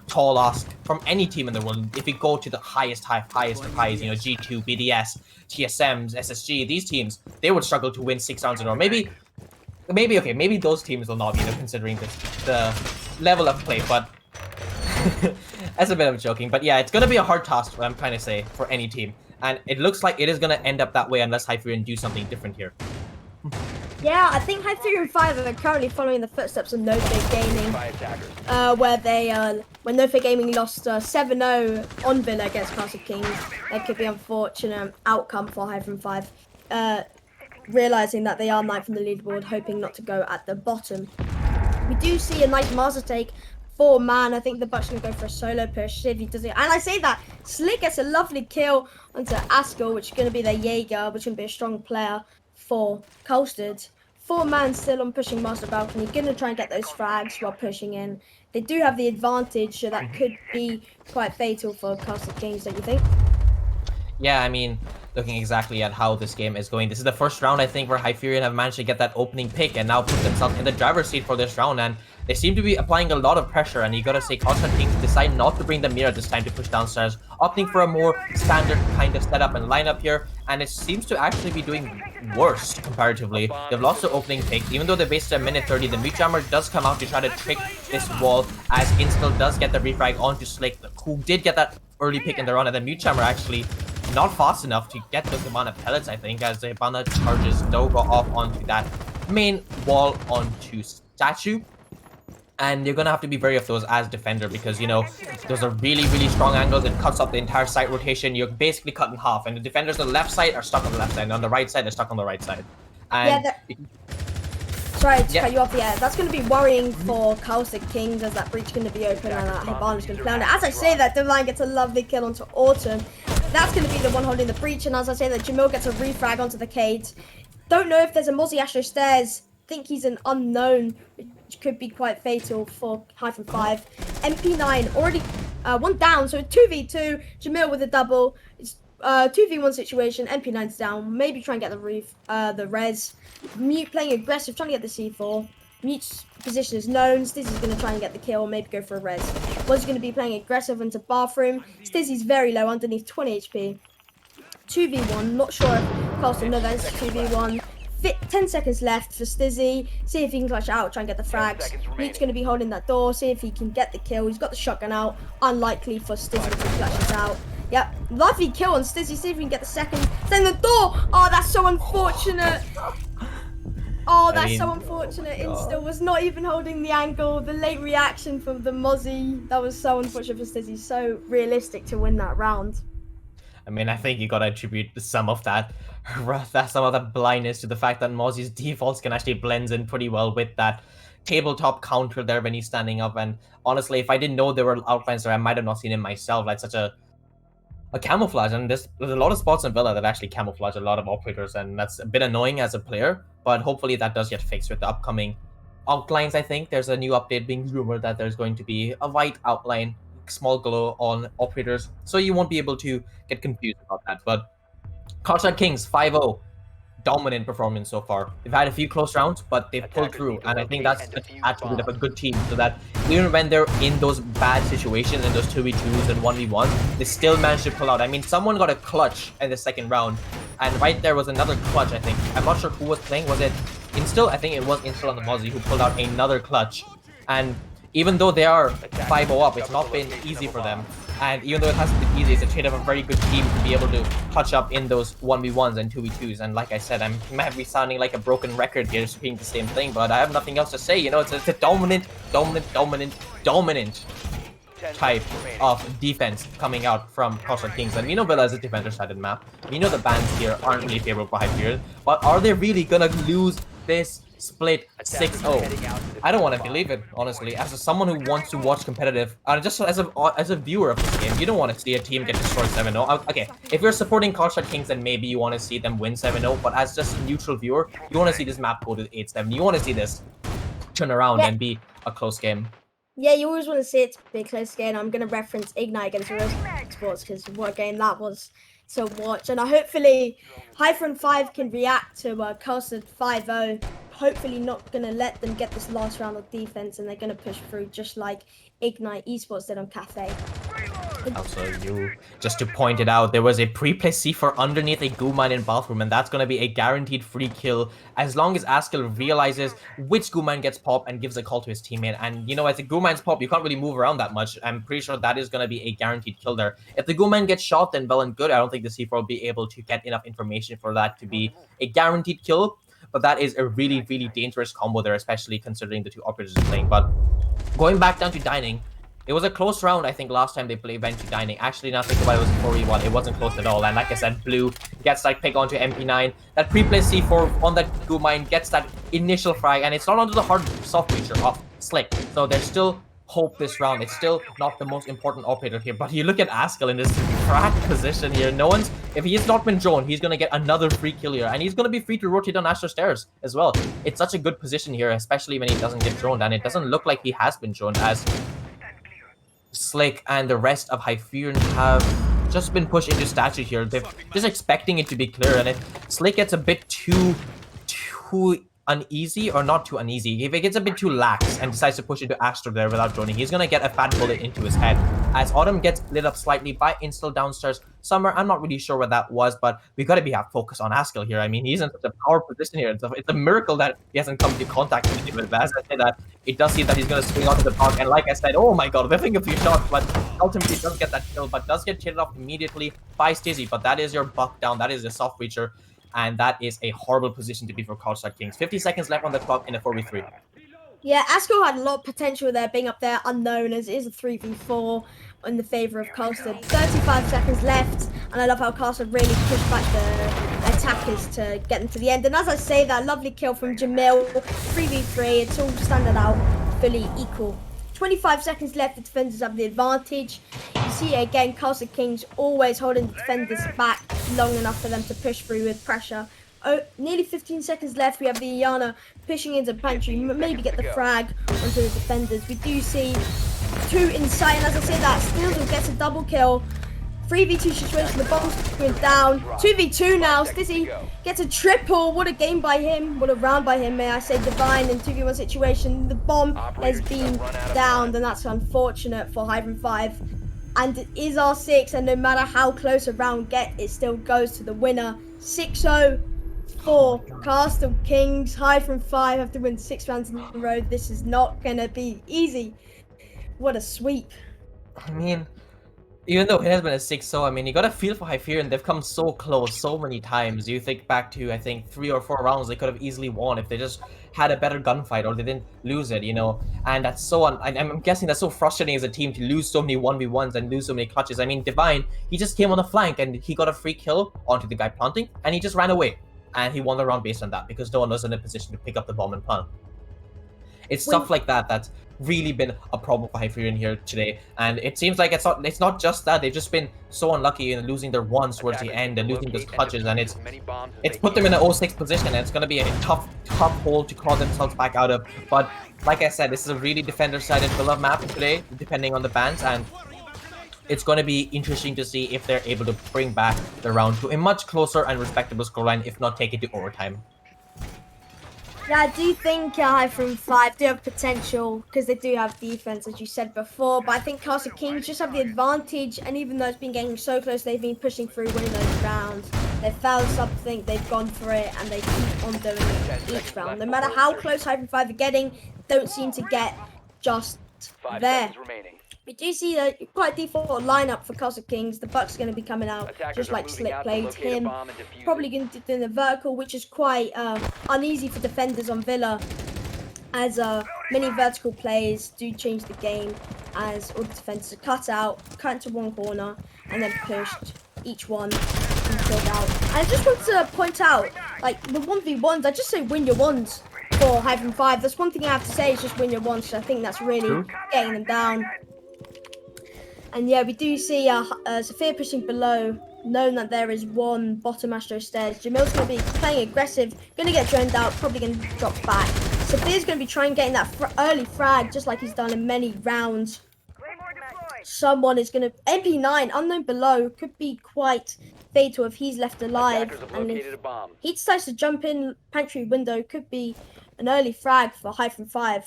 tall ask from any team in the world. If you go to the highest of highs, you know, G2, BDS, TSMs, SSG, these teams, they would struggle to win 6 rounds in a row. Maybe those teams will not, you know, considering the level of play, but that's a bit of joking. But yeah, it's going to be a hard task, what I'm trying to say, for any team. And it looks like it is going to end up that way unless Hyferion do something different here. Yeah, I think Hyferion5 are currently following the footsteps of No Fake Gaming, where they, when No Fake Gaming lost 7-0 on Villa against Carlstad Kings. That could be an unfortunate outcome for Hyferion5, realizing that they are 9th on the leaderboard, hoping not to go at the bottom. We do see a nice master take for Man. I think the Bucks going to go for a solo push, see if he does it. And I say that, Slick gets a lovely kill onto Askell, which is going to be their Jaeger, which is going to be a strong player for Carlstad. 4-man still on pushing Master Balcony, going to try and get those frags while pushing in. They do have the advantage, so that could be quite fatal for Carlstad Kings, don't you think? Yeah, I mean, looking exactly at how this game is going, this is the first round, I think, where Hyferion have managed to get that opening pick and now put themselves in the driver's seat for this round, and they seem to be applying a lot of pressure, and you gotta say Carlstad Kings decide not to bring the mirror this time to push downstairs, opting for a more standard kind of setup and lineup here, and it seems to actually be doing worse comparatively. They've lost the opening pick, even though they wasted a minute 30, the Mute Jammer does come out to try to trick this wall, as Instill does get the refrag onto Slick, who did get that early pick in the run, and the Mute Jammer actually not fast enough to get the amount of pellets, I think, as the Hibana charges don't go off onto that main wall onto Statue. And you're gonna have to be wary of those as defender, because, you know, those are really strong angles. It cuts up the entire site rotation. You're basically cut in half, and the defenders on the left side are stuck on the left side, and on the right side they're stuck on the right side. And yeah, sorry to cut you off. Yeah, that's going to be worrying for Carlstad Kings, as that breach going to be open and that Hibana's going to flounder. As I say that, Divine gets a lovely kill onto Autumn. That's going to be the one holding the breach, and as I say that, Jamil gets a refrag onto the Cades. Don't know if there's a Mozzie Astro Stairs. Think he's an unknown, which could be quite fatal for Hyphen5. MP9 already one down, so 2v2. Jamil with a double. It's 2v1 situation. MP9's down. Maybe try and get the res. Mute playing aggressive, trying to get the C4. Mute's position is known. Stizzy's going to try and get the kill, maybe go for a res. Was going to be playing aggressive into bathroom. Stizzy's very low, underneath 20 HP. 2v1, not sure if Carlstad know that it's 2v1. 10 seconds left for Stizzy. See if he can clutch out, try and get the frags. Mute's going to be holding that door, see if he can get the kill. He's got the shotgun out. Unlikely for Stizzy to clutch it out. Yep, lovely kill on Stizzy. See if we can get the second. Send the door! Oh, that's so unfortunate. Oh, that's so unfortunate. Insta was not even holding the angle. The late reaction from the Mozzie. That was so unfortunate for Stizzy. So realistic to win that round. I mean, I think you gotta attribute some of that blindness to the fact that Mozzie's defaults can actually blend in pretty well with that tabletop counter there when he's standing up. And honestly, if I didn't know there were outlines there, I might have not seen it myself. Like such a camouflage, and there's a lot of spots in Villa that actually camouflage a lot of operators, and that's a bit annoying as a player, but hopefully that does get fixed with the upcoming outlines. I think there's a new update being rumored that there's going to be a white outline, small glow on operators, so you won't be able to get confused about that. But Carlstad Kings 5-0, dominant performance so far. They've had a few close rounds, but they've pulled through, and I think that's an attribute of a good team, so that even when they're in those bad situations, in those 2v2s and 1v1, they still manage to pull out. I mean, someone got a clutch in the second round And right there was another clutch, I think. I'm not sure who was playing. Was it Instill? I think it was Instill on the Mozzie who pulled out another clutch. And even though they are 5-0 up, it's not been easy for them. And even though it hasn't been easy, it's a trait of a very good team to be able to clutch up in those 1v1s and 2v2s. And like I said, I might be sounding like a broken record here, speaking the same thing, but I have nothing else to say. You know, it's a dominant type of defense coming out from Carlstad Kings. And we know Villa is a defender-sided map. We know the bans here aren't really favorable for Hyferion, but are they really gonna lose this split 6-0? I don't want to believe it, honestly. As someone who wants to watch competitive, just as a viewer of this game, you don't want to see a team get destroyed 7-0. Okay, if you're supporting Carlstad Kings, then maybe you want to see them win 7-0, but as just a neutral viewer, you want to see this map go to 8-7. You want to see this turn around and be a close game. Yeah, you always want to see it to be a close game. I'm going to reference Ignite against Real Sports because what a game that was to watch. And hopefully Hyferion5 can react to Carlstad 5-0. Hopefully not going to let them get this last round of defense, and they're going to push through just like Ignite Esports did on Cafe. Also, just to point it out, there was a pre-placed C4 underneath a goo mine in bathroom, and that's going to be a guaranteed free kill as long as Askell realizes which goo mine gets popped and gives a call to his teammate. And you know, as the goo mine's pop, you can't really move around that much. I'm pretty sure that is going to be a guaranteed kill there. If the goo mine gets shot, then well and good. I don't think the C4 will be able to get enough information for that to be a guaranteed kill, but that is a really dangerous combo there, especially considering the two operators are playing. But going back down to Dining, it was a close round, I think, last time they went to Dining. Actually, now think about it, it was 4v1. It wasn't close at all. And like I said, Blue gets that pick onto MP9. That pre-placed C4 on that goo mine gets that initial frag, and it's not onto the hard soft feature of Slick. So there's still hope this round. It's still not the most important operator here. But you look at Askell in this cracked position here. If he has not been drawn, he's going to get another free kill here. And he's going to be free to rotate on Astro Stairs as well. It's such a good position here, especially when he doesn't get drawn. And it doesn't look like he has been drawn, as Slick and the rest of Hyferion have just been pushed into statue here. They're just expecting it to be clear, and if Slick gets a bit too uneasy, or not too uneasy, if it gets a bit too lax and decides to push into Astro there without droning, he's gonna get a fat bullet into his head. As Autumn gets lit up slightly by Instill downstairs somewhere, I'm not really sure what that was, but we gotta have focus on Askell here. I mean, he's in such a power position here. It's a miracle that he hasn't come into contact with him. But as I say that, it does seem that he's gonna swing onto the block, and like I said, oh my god, whiffing a few shots, but ultimately does get that kill, but does get traded off immediately by Stizzy. But that is your buck down, that is a soft breacher. And that is a horrible position to be for Carlstad Kings. 50 seconds left on the clock in a 4v3. Yeah, Askell had a lot of potential there, being up there unknown, as it is a 3v4 in the favour of Carlstad. 35 seconds left, and I love how Carlstad really pushed back the attackers to get them to the end. And as I say, that lovely kill from Jamil, 3v3, it's all standing out fully equal. 25 seconds left, the defenders have the advantage. You see again, Carlstad Kings always holding the defenders back long enough for them to push through with pressure. Oh, nearly 15 seconds left. We have the Iana pushing into pantry, maybe get the frag onto the defenders. We do see two inside, and as I say that, Steelson gets a double kill. 3v2 situation, the bomb's going down. 2v2 now, Stizzy gets a triple. What a game by him, what a round by him, may I say. Divine in 2v1 situation, the bomb has been downed, and that's unfortunate for Hyferion5. And it is R6, and no matter how close a round gets, it still goes to the winner. 6-0 for Carlstad Kings. Hyferion5 have to win 6 rounds in a row. This is not going to be easy. What a sweep. I mean, even though it has been a 6-0, I mean, you got a feel for Hyferion. They've come so close so many times. You think back to, I think, 3 or 4 rounds they could have easily won if they just had a better gunfight, or they didn't lose it, you know. And that's so, I'm guessing that's so frustrating as a team to lose so many 1v1s and lose so many clutches. I mean, Divine, he just came on the flank and he got a free kill onto the guy planting, and he just ran away. And he won the round based on that, because no one was in a position to pick up the bomb and plant. It's stuff like that that's really been a problem for Hyferion here today, and it seems like it's not just that. They've just been so unlucky in losing their ones towards the end and losing those clutches, and it's put them in an 0-6 position, and it's going to be a tough hole to claw themselves back out of. But like I said, this is a really defender-sided Villa map today, depending on the bans, and it's going to be interesting to see if they're able to bring back the round to a much closer and respectable scoreline, if not take it to overtime. Yeah, I do think Hyferion5 do have potential, because they do have defense, as you said before. But I think Carlstad Kings just have the advantage, and even though it's been getting so close, they've been pushing through, winning those rounds. They found something, they've gone for it, and they keep on doing it each round. No matter how close Hyferion5 are getting, don't seem to get just 5 there. seconds remaining. We do see quite a default lineup for Carlstad Kings. The Buck's going to be coming out Attackers just are like moving Slick out to played locate a him. bomb and defuse it. Probably going to do the vertical, which is quite uneasy for defenders on Villa, as many vertical plays do change the game, as all the defenders are cut out, cut into one corner, and then pushed, each one and killed out. And I just want to point out, like, the 1v1s, I just say win your ones for Hyferion5. That's one thing I have to say, is just win your ones. So I think that's really getting them down. And yeah, we do see Sophia pushing below, knowing that there is one bottom Astro stairs. Jamil's going to be playing aggressive, going to get droned out, probably going to drop back. Sophia's going to be trying getting that early frag, just like he's done in many rounds. Someone is going to... MP9, unknown below, could be quite fatal if he's left alive. Attackers have And located if a bomb. he decides to jump in pantry window, could be an early frag for Hyferion5.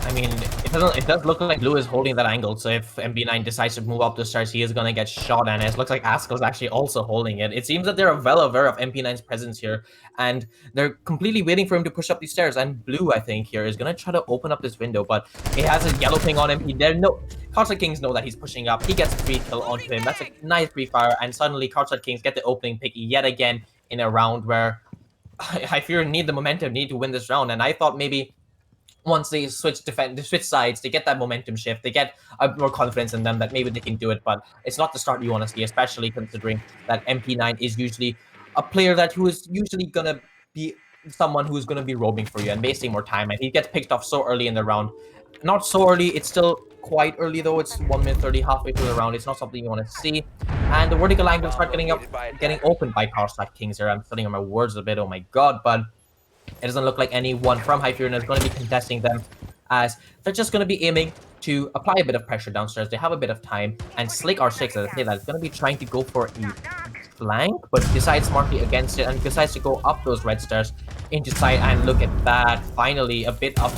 I mean, it does look like Blue is holding that angle, so if MB9 decides to move up the stairs, he is going to get shot, and it looks like Askel's actually also holding it. It seems that they're well aware of MP9's presence here, and they're completely waiting for him to push up these stairs, and Blue, I think, here is going to try to open up this window, but he has a yellow ping on him. Carlstad Kings know that he's pushing up. He gets a free kill onto him. That's a nice free fire, and suddenly Carlstad Kings get the opening pick yet again in a round where I fear need the momentum, need to win this round, and I thought maybe once they switch sides, they get that momentum shift, they get more confidence in them that maybe they can do it, but it's not the start you want to see, especially considering that MP9 is usually a player who is usually going to be someone who's going to be roaming for you and wasting more time, and he gets picked off so early in the round. Not so early, it's still quite early though, it's 1 minute 30, halfway through the round. It's not something you want to see, and the vertical angle start getting opened by Carlstad Kings here. I'm studying my words a bit, oh my god, but it doesn't look like anyone from Hyferion is going to be contesting them, as they're just going to be aiming to apply a bit of pressure downstairs. They have a bit of time, and Slick R6, as I say that, is going to be trying to go for a flank, but decides smartly against it and decides to go up those red stairs into sight. And look at that, finally a bit of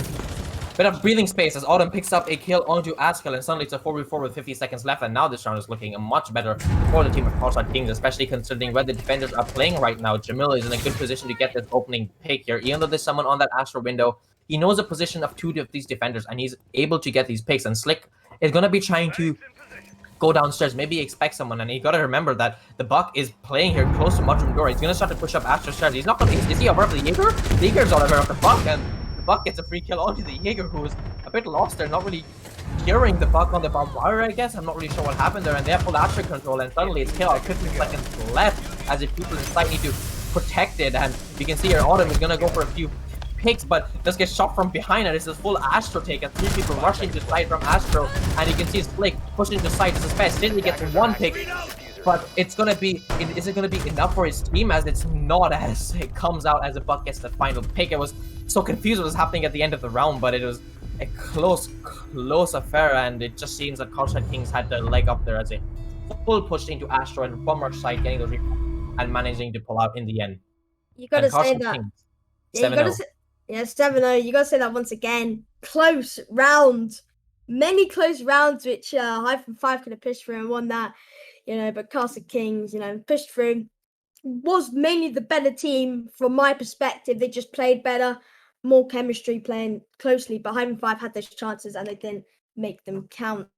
breathing space as Autumn picks up a kill onto Askel, and suddenly it's a 4v4 with 50 seconds left, and now this round is looking much better for the team of Carlstad Kings, especially considering where the defenders are playing right now. Jamil is in a good position to get this opening pick here, even though there's someone on that Astro window. He knows the position of two of these defenders, and he's able to get these picks, and Slick is going to be trying to go downstairs, maybe expect someone, and you got to remember that the Buck is playing here close to Mudroom door. He's going to start to push up Astro stairs. He's not going to... Is he aware of the Jaeger? The Jaeger's not aware of the Buck, and Buck gets a free kill onto the Jaeger, who is a bit lost there, not really hearing the Buck on the barbed wire, I guess. I'm not really sure what happened there, and they have full Astro control, and suddenly it's kill out 15 seconds left, as if people inside need to protect it, and you can see here Autumn is gonna go for a few picks, but just gets shot from behind, and it's a full Astro take, and 3 people rushing to side from Astro, and you can see his Blake pushing to side. This is best. Sidney gets 1 pick, but it's gonna be, is it gonna be enough for his team? As it's not, as it comes out as a Buck gets the final pick. I was so confused what was happening at the end of the round, but it was a close affair, and it just seems that Carlstad Kings had the leg up there as a full push into Astro and bomber side, getting those and managing to pull out in the end. You gotta say that. Kings, Yeah, you gotta say, 7-0. You gotta say that once again. Close round. Many close rounds, which Hyferion5 could have pushed through and won that. But Carlstad Kings, pushed through. Was mainly the better team from my perspective. They just played better, more chemistry, playing closely. But Hyferion5 had those chances and they didn't make them count.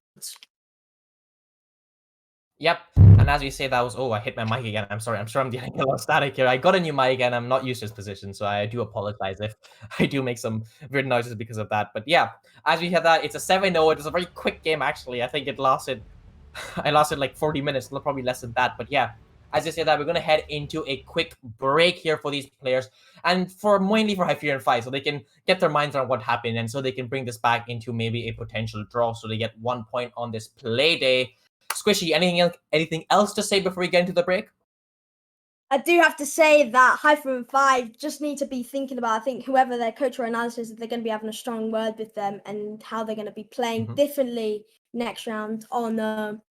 Yep, and as you say, that was... Oh, I hit my mic again. I'm sorry. I'm sure I'm getting a lot of static here. I got a new mic and I'm not used to this position, so I do apologize if I do make some weird noises because of that. But yeah, as we had that, it's a 7-0. It was a very quick game, actually. I think it lasted... I lasted like 40 minutes, probably less than that. But yeah, as I say that, we're going to head into a quick break here for these players, and mainly for Hyferion5, so they can get their minds around what happened, and so they can bring this back into maybe a potential draw, so they get 1 point on this play day. Squishy, anything else to say before we get into the break? I do have to say that Hyferion5 just need to be thinking about, I think, whoever their coach or analysis, they're going to be having a strong word with them and how they're going to be playing differently next round on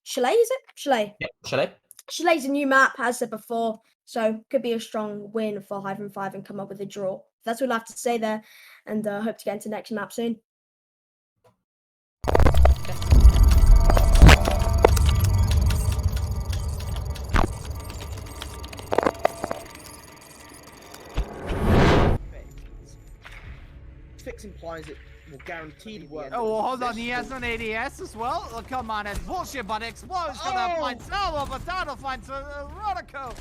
Chalet, is it? Chalet. Yeah, Chalet. Chalet's a new map, as I said before, so could be a strong win for Hyferion5 and come up with a draw. That's all I have to say there, and hope to get into next map soon. 6 implies it will guaranteed work. Oh, well, hold on. He has an ADS as well? Oh, come on, it's bullshit, but Explode's gonna find Salvo, Potato finds Rodico.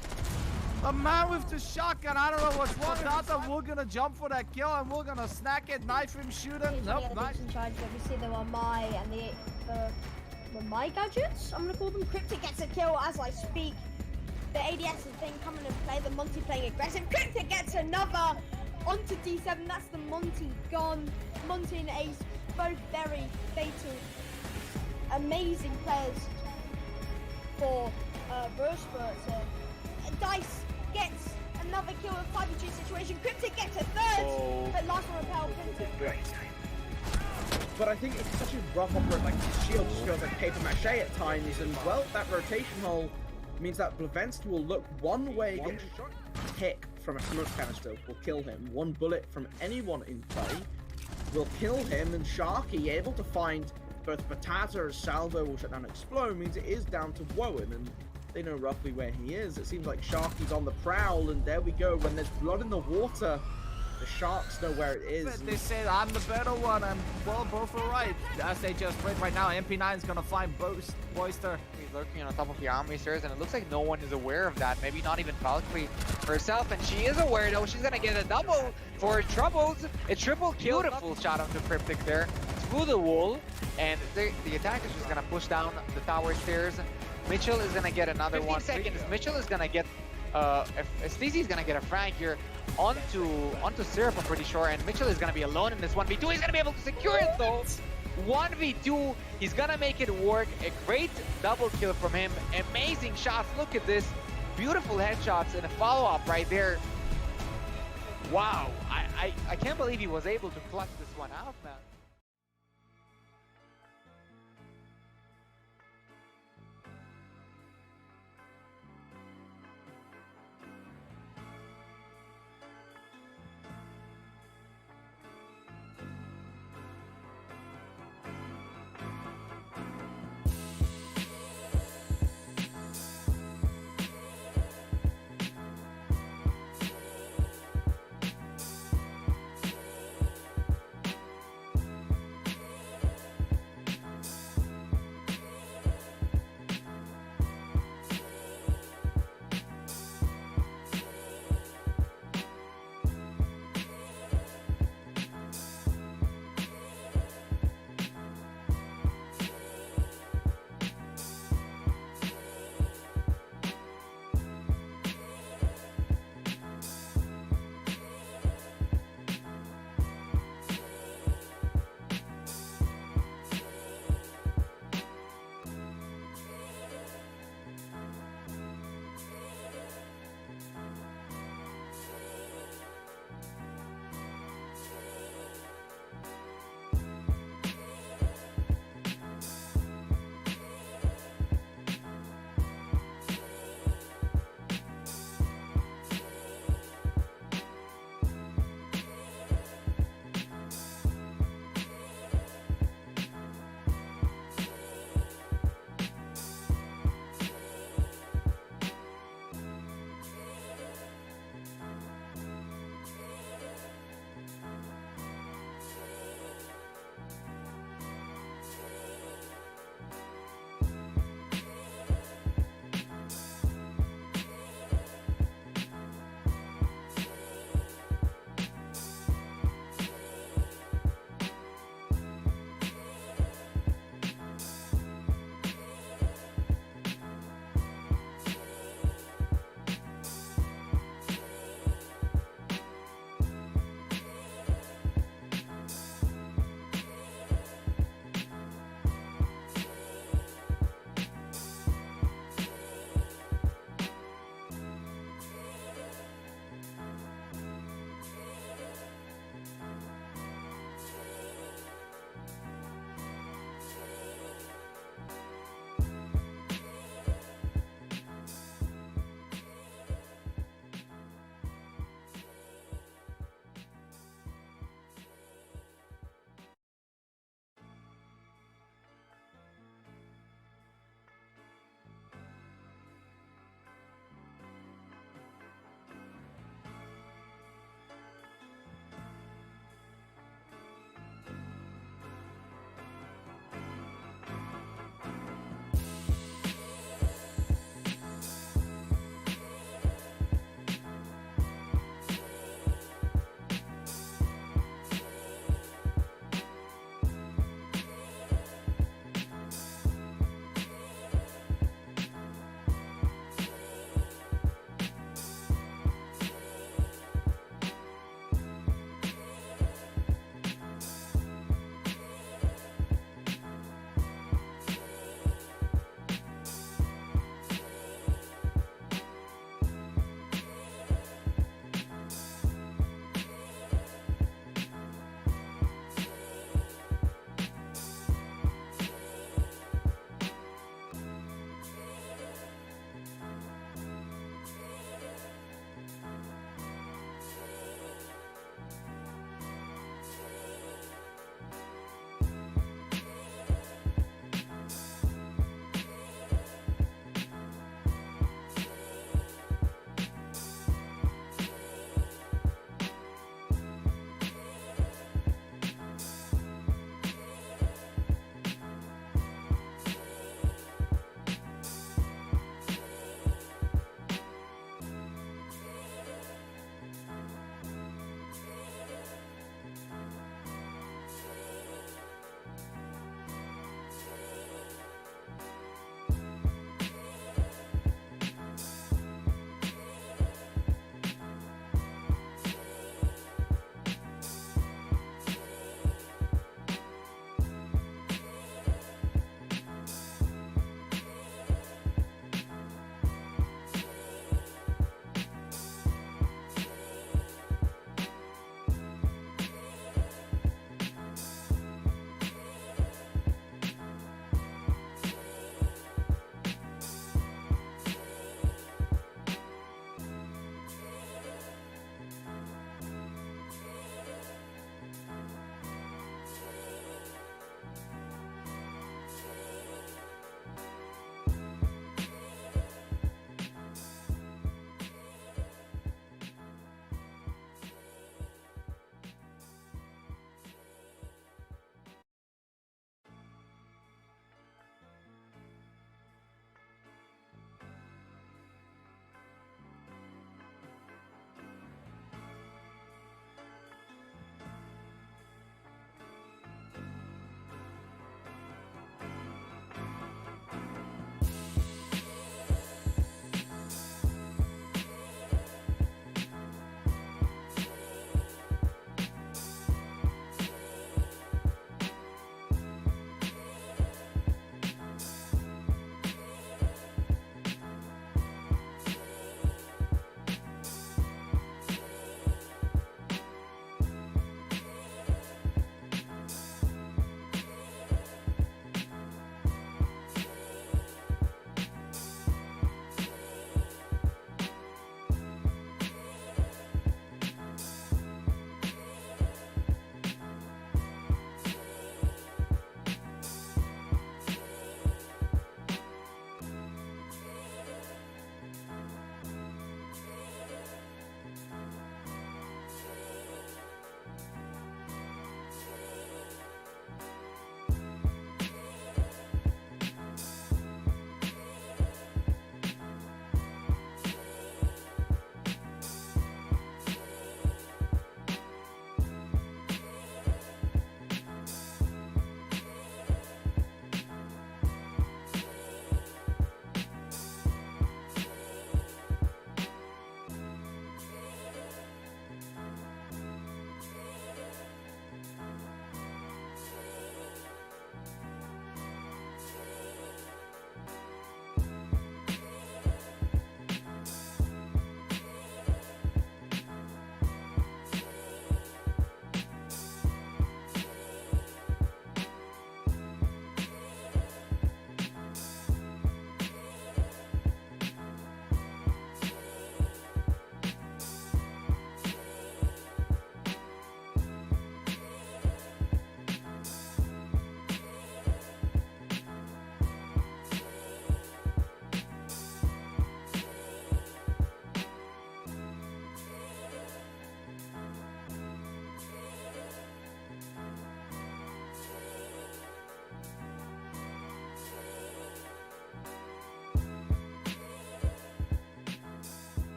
The man with the shotgun, I don't know what's wrong. Potato, we're gonna jump for that kill and we're gonna snack it, knife him, shoot him. Nope, nice. Obviously, there were my and the my gadgets. I'm gonna call them. Cryptic gets a kill as I speak. The ADS thing coming in play. The Monty playing aggressive. Cryptic gets another onto D7. That's the Monty gone. Monty and Ace both very fatal, amazing players for Burspert. Dice gets another kill with 5-2 situation. Cryptic gets a third, but last one repel Cryptic. But I think it's such a rough operate, like shield just feels like paper mache at times, and well, that rotation hole means that Blavansky will look one way, get hit from a smoke canister will kill him. One bullet from anyone in play will kill him, and Sharky able to find both Potato, Salvo will shut down Explode means it is down to Wowen, and they know roughly where he is. It seems like Sharky's on the prowl, and there we go. When there's blood in the water, the Sharks know where it is. They said I'm the better one, and well, both are right. As they just played right now, MP9 is gonna find Boyster. He's lurking on top of the army stairs, and it looks like no one is aware of that. Maybe not even Valkyrie herself, and she is aware though. She's gonna get a double for troubles. A triple kill. Beautiful shot onto Cryptic there through the wall, and the attack is just gonna push down the tower stairs. Mitchell is gonna get another 1 second. Mitchell is gonna get Steezy is gonna get a frag here onto Syrup, I'm pretty sure, and Mitchell is gonna be alone in this 1v2. He's gonna be able to secure it though. 1v2, he's gonna make it work. A great double kill from him. Amazing shots. Look at this. Beautiful headshots and a follow-up right there. Wow, I can't believe he was able to clutch this one out, man.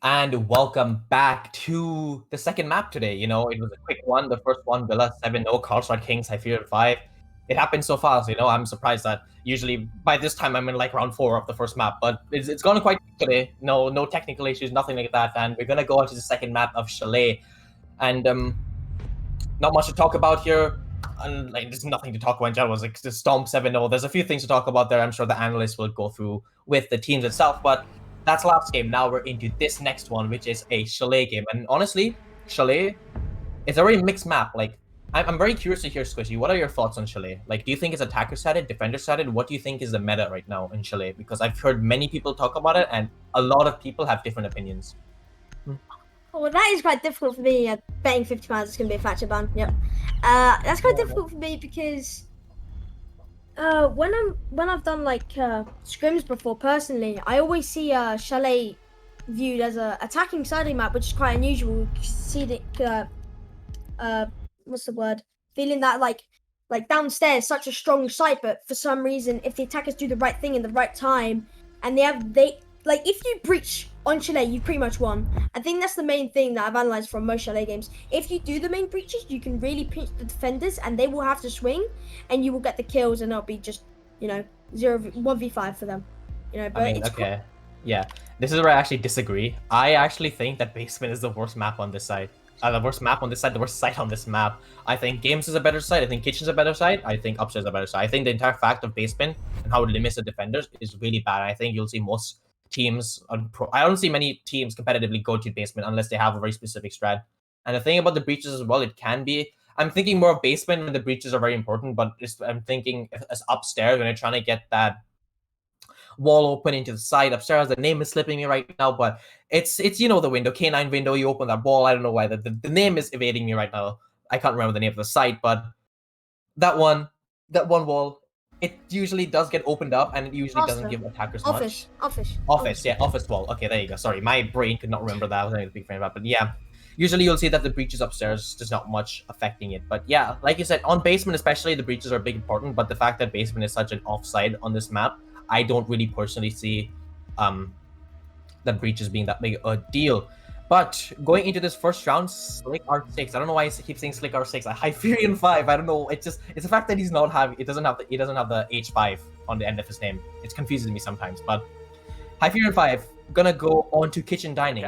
And welcome back to the second map today. You know, it was a quick one. The first one, Villa 7-0, Carlstad Kings, Hyferion5. It happened so fast, you know. I'm surprised that usually by this time I'm in like round 4 of the first map, but it's gone quite quick today. No technical issues, nothing like that. And we're gonna go on to the second map of Chalet. And not much to talk about here. And like, there's nothing to talk about in general. It's like the Stomp 7-0. There's a few things to talk about there. I'm sure the analysts will go through with the teams itself, but that's last game. Now we're into this next one, which is a Chalet game. And honestly, Chalet is a very mixed map. Like, I'm very curious to hear, Squishy, what are your thoughts on Chalet? Like, do you think it's attacker-sided, defender-sided? What do you think is the meta right now in Chalet? Because I've heard many people talk about it, and a lot of people have different opinions. Well, that is quite difficult for me. Betting £50 is going to be a Thatcher ban. Yep. That's quite difficult for me because when I've done like scrims before, personally, I always see Chalet viewed as a attacking siding map, which is quite unusual. See the what's the word? Feeling that like downstairs such a strong site, but for some reason, if the attackers do the right thing in the right time, and they like if you breach on Chalet, you pretty much won. I think that's the main thing that I've analyzed from most Chalet games. If you do the main breaches, you can really pinch the defenders, and they will have to swing, and you will get the kills, and it'll be just 1v5 for them. But I mean, okay, yeah. This is where I actually disagree. I actually think that Basement is the worst map on this side. The worst map on this side, the worst site on this map. I think Games is a better site. I think Kitchen's a better site. I think Upstairs is a better site. I think the entire fact of Basement and how it limits the defenders is really bad. I think you'll see most teams on pro. I don't see many teams competitively go to Basement unless they have a very specific strat. And the thing about the breaches as well, it can be. I'm thinking more of Basement when the breaches are very important, but I'm thinking as Upstairs when you're trying to get that wall open into the side. Upstairs, the name is slipping me right now, but it's the window, K9 window. You open that wall. I don't know why the name is evading me right now. I can't remember the name of the site, but that one wall, it usually does get opened up, and it usually doesn't give attackers much. Office, yeah, office wall. Okay, there you go. Sorry, my brain could not remember that. I was having a big frame up, but yeah. Usually you'll see that the breaches upstairs, there's not much affecting it. But yeah, like you said, on Basement especially, the breaches are big important, but the fact that Basement is such an offside on this map, I don't really personally see the breaches being that big a deal. But going into this first round, Slick R6. I don't know why I keep saying Slick R6. Hyferion5. I don't know. It's the fact that he doesn't have the H5 on the end of his name. It confuses me sometimes. But Hyferion5 gonna go on to kitchen dining.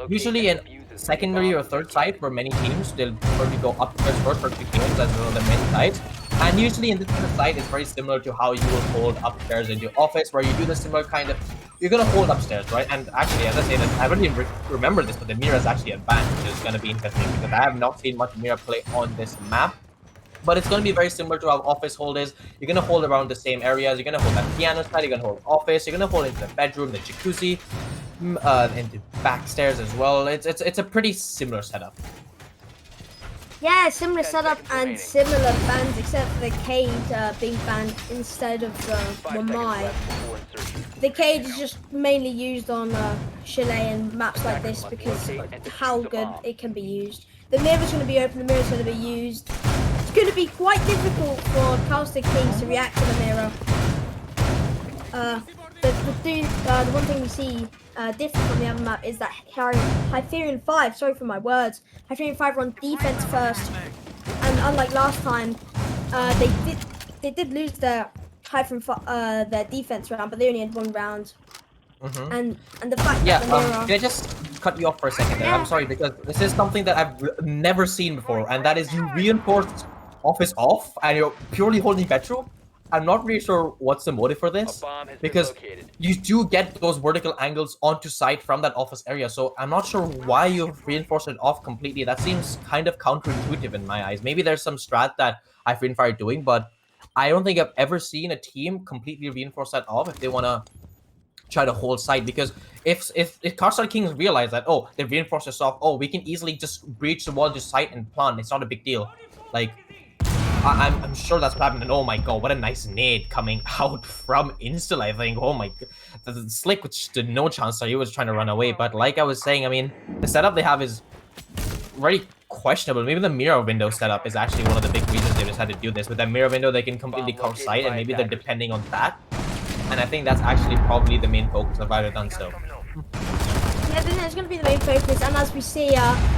Usually in secondary or third site for many teams, they'll probably go upstairs first for quick games as well as the main site. And usually in this kind of site, it's very similar to how you will hold upstairs in your office, where you do the similar kind of, you're gonna hold upstairs, right? And actually, as I say that, I don't even remember this, but the Mira is actually advanced, which is gonna be interesting because I have not seen much Mira play on this map. But it's going to be very similar to how office hold is. You're going to hold around the same areas. You're going to hold that piano side. You're going to hold office. You're going to hold into the bedroom, the jacuzzi, into back stairs as well. It's a pretty similar setup. Yeah, similar setup and similar bans, except for the cage being banned instead of Mamai. The cage is just mainly used on Chalet and maps like this because of how good it can be used. The mirror's going to be open. The mirror's going to be used. It's going to be quite difficult for Carlstad Kings to react to the mirror. The one thing we see different from the other map is that Hyferion5, sorry for my words, Hyferion5 run defense first, and unlike last time, they did lose their their defense round, but they only had one round. And the fact that the mirror... Can I just cut you off for a second there? I'm sorry, because this is something that I've never seen before, and that is you reinforce office off, and you're purely holding bedroom. I'm not really sure what's the motive for this, because you do get those vertical angles onto site from that office area, so I'm not sure why you've reinforced it off completely. That seems kind of counterintuitive in my eyes. Maybe there's some strat that Hyferion5 are doing, but I don't think I've ever seen a team completely reinforce that off if they want to try to hold site, because if Carlstad Kings realize that, oh, they reinforced this off, oh, we can easily just breach the wall to site and plant, it's not a big deal. Like, I'm sure that's what happened, and oh my god, what a nice nade coming out from Instal, I think. Oh my god, the Slick, which stood no chance, so he was trying to run away, but like I was saying, I mean, the setup they have is very questionable. Maybe the mirror window setup is actually one of the big reasons they decided to do this. With that mirror window, they can completely cover site, and maybe they're depending on that. And I think that's actually probably the main focus of why they've done so. Yeah, then there's going to be the main focus, and as we see,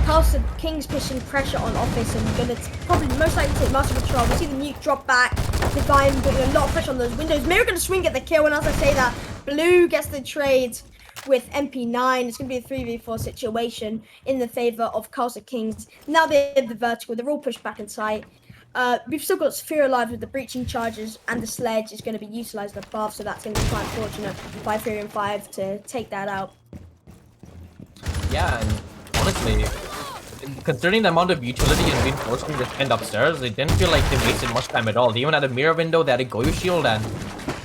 Carlstad Kings pushing pressure on Office and going to probably most likely take master control. We see the nuke drop back, Divine putting a lot of pressure on those windows. Mirror going to swing at the kill, and as I say that, Blue gets the trade with MP9. It's going to be a 3v4 situation in the favour of Carlstad Kings. Now they have the vertical, they're all pushed back in sight. We've still got Sphere alive with the breaching charges, and the sledge is going to be utilised above, so that's going to be quite unfortunate for Hyferion5 to take that out. Yeah, and honestly, considering the amount of utility and reinforcement they spend upstairs, it didn't feel like they wasted much time at all. They even had a mirror window, they had a Goyo shield, and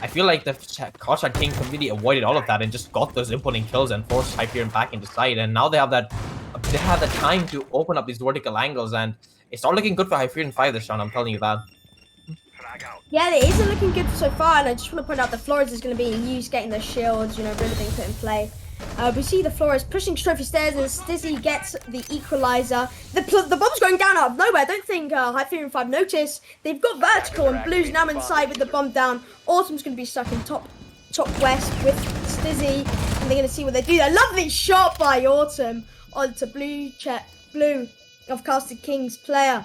I feel like the Carlstad King completely avoided all of that and just got those inputting kills and forced Hyperion back into sight. And now they have the time to open up these vertical angles, and it's not looking good for Hyferion5 this round, I'm telling you that. Yeah, it isn't looking good so far, and I just want to point out the Flores is going to be in use, getting those shields, you know, really being put in play. We see the Flores pushing Trophy Stairs as Stizzy gets the equalizer. The bomb's going down out of nowhere. I don't think Hyferion5 noticed. They've got vertical, and Blue's now inside with the bomb down. Autumn's going to be stuck in top west with Stizzy, and they're going to see what they do there. Lovely shot by Autumn onto Blue of Carlstad Kings player.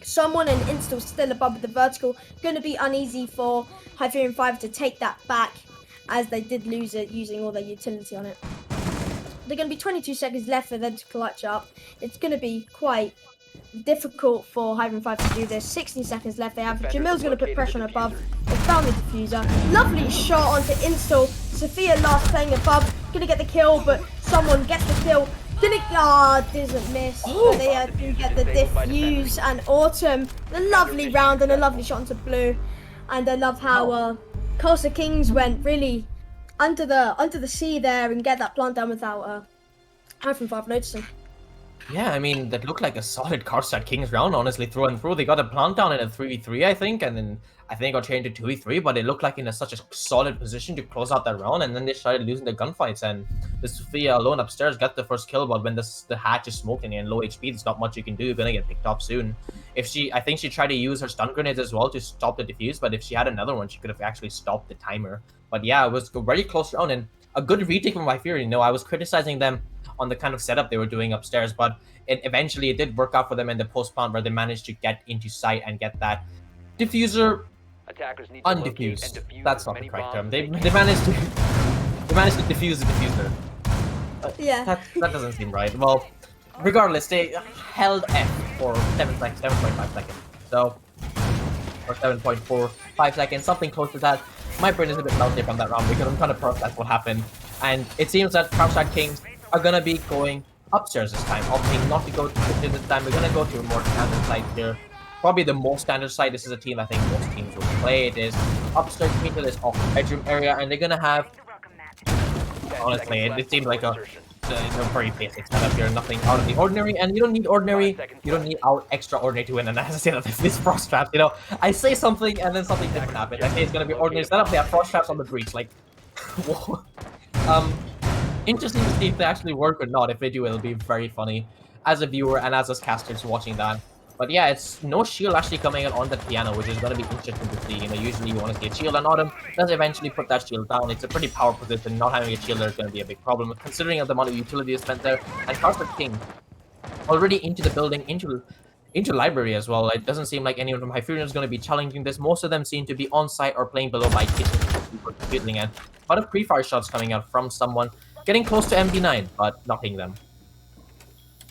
Someone and Install still above with the vertical. Going to be uneasy for Hyferion5 to take that back, as they did lose it using all their utility on it. They're going to be 22 seconds left for them to clutch up. It's going to be quite difficult for Hyferion5 to do this. 16 seconds left. They have Jamil's going to put pressure on above. They found the diffuser. Lovely shot onto Install. Sophia last playing above. Going to get the kill, but someone gets the kill. Doesn't miss. Oh. But they do get the diffuse, and Autumn. A lovely round and a lovely shot onto Blue. And I love how Carlstad Kings went really under the sea there and get that plant down without Hyferion5 noticing. Yeah, I mean, that looked like a solid Carlstad Kings round, honestly, through and through. They got a plant down in a 3v3, I think, and then I think got changed to 2v3, but it looked like in such a solid position to close out that round, and then they started losing the gunfights, and the Sophia alone upstairs got the first kill, but when the hatch is smoking and low HP, there's not much you can do. You're gonna get picked up soon. I think she tried to use her stun grenades as well to stop the defuse, but if she had another one, she could have actually stopped the timer. But yeah, it was a very close round, and a good retake from Hyferion. You know, I was criticizing them on the kind of setup they were doing upstairs, but eventually it did work out for them in the post plant where they managed to get into sight and get that diffuser undifused. That's not the correct term. They managed to defuse the diffuser. Yeah. That doesn't seem right. Well, regardless, they held F for 7.5 seconds. So, or 7.45 seconds, something close to that. My brain is a bit melted from that round because I'm trying to process what happened. And it seems that Carlstad Kings are going to be going upstairs this time, opting not to go to this time. We're going to go to a more standard site here. Probably the most standard site. This is a team I think most teams will play. It is upstairs into this off bedroom area, and they're going to have, honestly, it seems like a very basic setup here, nothing out of the ordinary, and you don't need ordinary, you don't need extraordinary to win. And as I say that, this frost traps, you know, I say something and then something different happens. I say it's gonna be ordinary setup, they have frost traps on the breach, like, interesting to see if they actually work or not. If they do, it'll be very funny as a viewer and as us casters watching that. But yeah, it's no shield actually coming in on the piano, which is going to be interesting to see. You know, usually you want to see a shield, and Autumn does eventually put that shield down. It's a pretty powerful position. Not having a shield there is going to be a big problem, considering the amount of utility is spent there. And Carlstad King already into the building, into library as well. It doesn't seem like anyone from Hyferion is going to be challenging this. Most of them seem to be on site or playing below by kitchen, and a lot of pre-fire shots coming out from someone getting close to MD9, but not hitting them.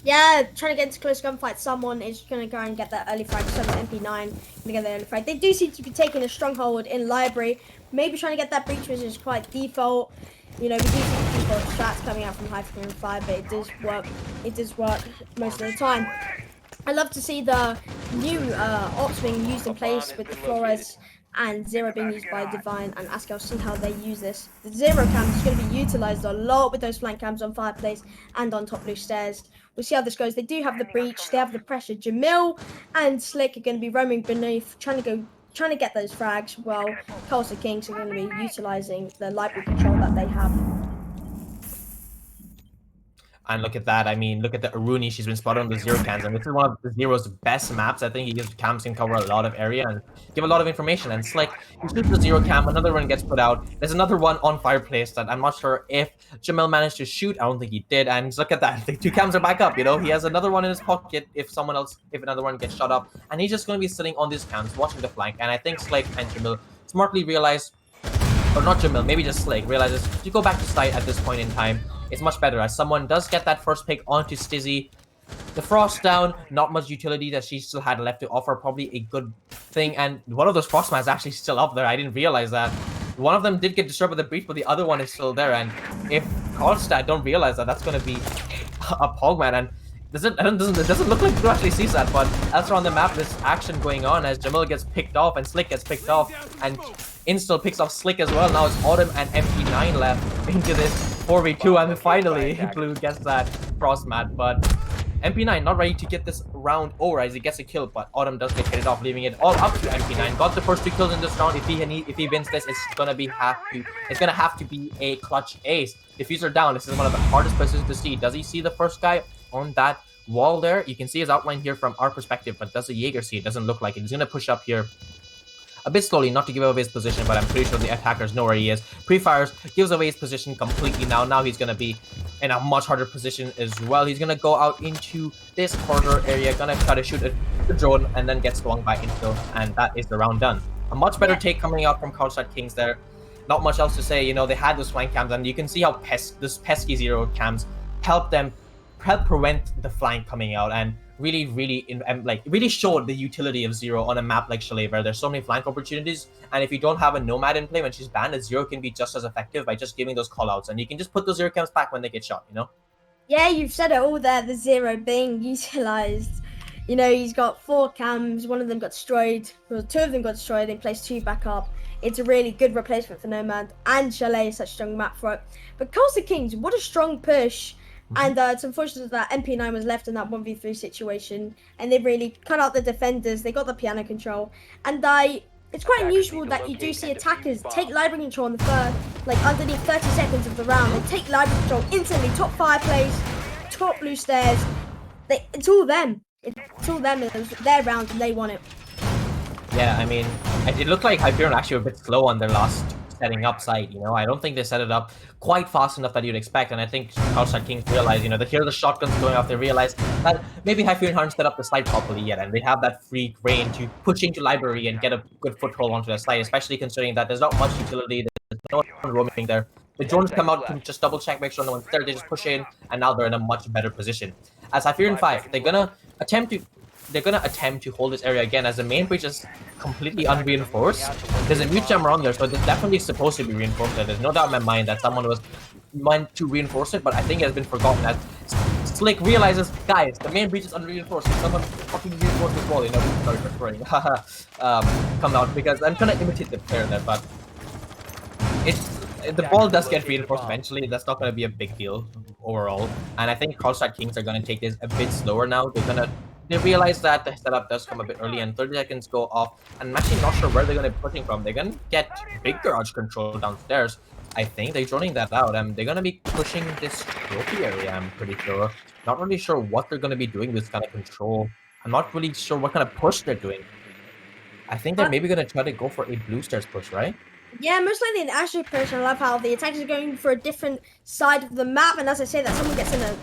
Yeah, trying to get into close gunfight. Someone is going to go and get that early frag. So MP9 going to get that early frag. They do seem to be taking a stronghold in library. Maybe trying to get that breach, which is quite default. You know, we do see default strats coming out from Hyferion5, but it does work. It does work most of the time. I love to see the new ops being used in place with the Flores and Zero being used by Divine and Askel. See how they use this. The Zero cam is going to be utilized a lot with those flank cams on Fireplace and on top blue stairs. We'll see how this goes. They do have the breach. They have the pressure. Jamil and Slick are going to be roaming beneath, trying to get those frags. While Carlstad Kings are going to be utilizing the library control that they have. And look at that. I mean, look at the Aruni. She's been spotted on the zero cams. And this is one of the Zero's best maps. I think he gives cams can cover a lot of area and give a lot of information. And Slick, he shoots the zero cam. Another one gets put out. There's another one on Fireplace that I'm not sure if Jamel managed to shoot. I don't think he did. And look at that. The 2 cams are back up. You know, he has another one in his pocket if another one gets shot up. And he's just going to be sitting on these cams watching the flank. And I think Slick and Jamel smartly realized, or not Jamil, maybe just Slick, realizes to go back to site at this point in time is much better, as someone does get that first pick onto Stizzy. The Frost down, not much utility that she still had left to offer, probably a good thing, and one of those Frost mats actually still up there. I didn't realize that. One of them did get disturbed by the breach, but the other one is still there, and if Carlstad don't realize that, that's going to be a Pogman, and it doesn't look like Drew actually sees that, but elsewhere on the map, there's action going on as Jamil gets picked off and Slick gets picked off, and Install picks off Slick as well. Now it's Autumn and MP9 left into this 4v2, and finally Blue gets that Frost mat, but MP9 not ready to get this round over as he gets a kill, but Autumn does get headed off, leaving it all up to MP9. Got the first 2 kills in this round. If he wins this, it's gonna have to be a clutch ace. Diffuser down. This is one of the hardest places to see. Does he see the first guy on that wall there? You can see his outline here from our perspective, but does the Jaeger see it? Doesn't look like it. He's gonna push up here a bit slowly, not to give away his position, but I'm pretty sure the attackers know where he is. Pre-fires, gives away his position completely now. Now he's going to be in a much harder position as well. He's going to go out into this corridor area, going to try to shoot the drone, and then get swung by Infill, and that is the round done. A much better take coming out from Carlstad Kings there. Not much else to say. You know, they had those flank cams, and you can see how this pesky zero cams help prevent the flank coming out, and really showed the utility of Zero on a map like Chalet, where there's so many flank opportunities, and if you don't have a Nomad in play when she's banned, a Zero can be just as effective by just giving those callouts, and you can just put those Zero cams back when they get shot, you know? Yeah, you've said it all there, the Zero being utilized. You know, he's got 4 cams, one of them got destroyed, well, 2 of them got destroyed, and placed 2 back up. It's a really good replacement for Nomad, and Chalet is such a strong map for it. But Carlstad Kings, what a strong push. And it's unfortunate that MP9 was left in that 1v3 situation, and they really cut out the defenders. They got the piano control, and it's quite unusual that you do see attackers take library control on the underneath 30 seconds of the round. They take library control instantly, top fireplace, top blue stairs. It's all them. It's all them. It was their round, and they won it. Yeah, I mean, it looked like Hyferion actually were a bit slow on their last setting up site, you know. I don't think they set it up quite fast enough that you'd expect, and I think Carlstad Kings realize, you know, that here the shotguns going off, they realize that maybe Hyferion haven't set up the site properly yet, and they have that free reign to push into library and get a good foothold onto the site, especially considering that there's not much utility, there's no one roaming there. The drones come out to just double check, make sure no one's there, they just push in, and now they're in a much better position. As Hyferion5, they're gonna attempt to hold this area again, as the main breach is completely unreinforced. There's a mute jam around there, so it's definitely supposed to be reinforced. There's no doubt in my mind that someone was meant to reinforce it, but I think it has been forgotten. As Slick realizes, guys, the main breach is unreinforced. Someone fucking reinforce this wall, you know. Sorry for swearing. Come out, because I'm trying to imitate the player there, but the ball does get reinforced eventually. That's not going to be a big deal overall. And I think Carlstad Kings are going to take this a bit slower now. They realize that the setup does come a bit early and 30 seconds go off, and I'm actually not sure where they're going to be pushing from. They're going to get big garage control downstairs. I think they're droning that out. They're going to be pushing this trophy area, I'm pretty sure. Not really sure what they're going to be doing with this kind of control. I'm not really sure what kind of push they're doing. I think they're maybe going to try to go for a blue stairs push, right? Yeah, most likely an Astro push. I love how the attackers are going for a different side of the map, and as I say that, someone gets in a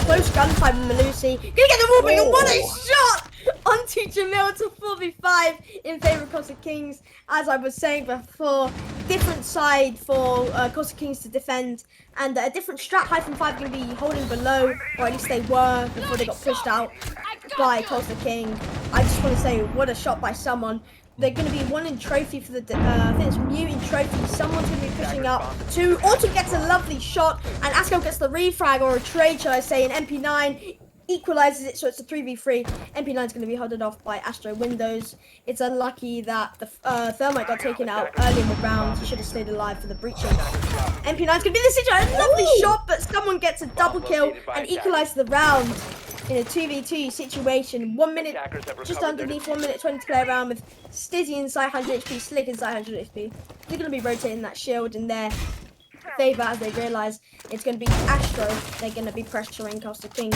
close gunfight with Malusi. Gonna get the whooping, and what a shot onto Jamil to 4v5 in favor of Carlstad Kings. As I was saying before, different side for Carlstad Kings to defend, and a different strat Hyphen5 going to be holding below, or at least they were before they got pushed out by Carlstad King. I just want to say, what a shot by someone. They're going to be one in trophy for the, I think it's mutant trophy. Someone's going to be pushing up to, Autumn gets a lovely shot, and Asko gets the refrag, or a trade, shall I say, and MP9 equalizes it, so it's a 3v3. MP9 is going to be headed off by Astro Windows. It's unlucky that the Thermite got taken out early in the round. He should have stayed alive for the breaching. MP9 is going to be in this situation. Lovely shot, but someone gets a double kill and equalizes the round. In a 2v2 situation, 1 minute, just underneath 1 minute 20 to play around with Stizzy inside 100 HP, Slick inside 100 HP. They're going to be rotating that shield in there. favor as they realize it's going to be Astro. They're going to be pressuring Carlstad Kings.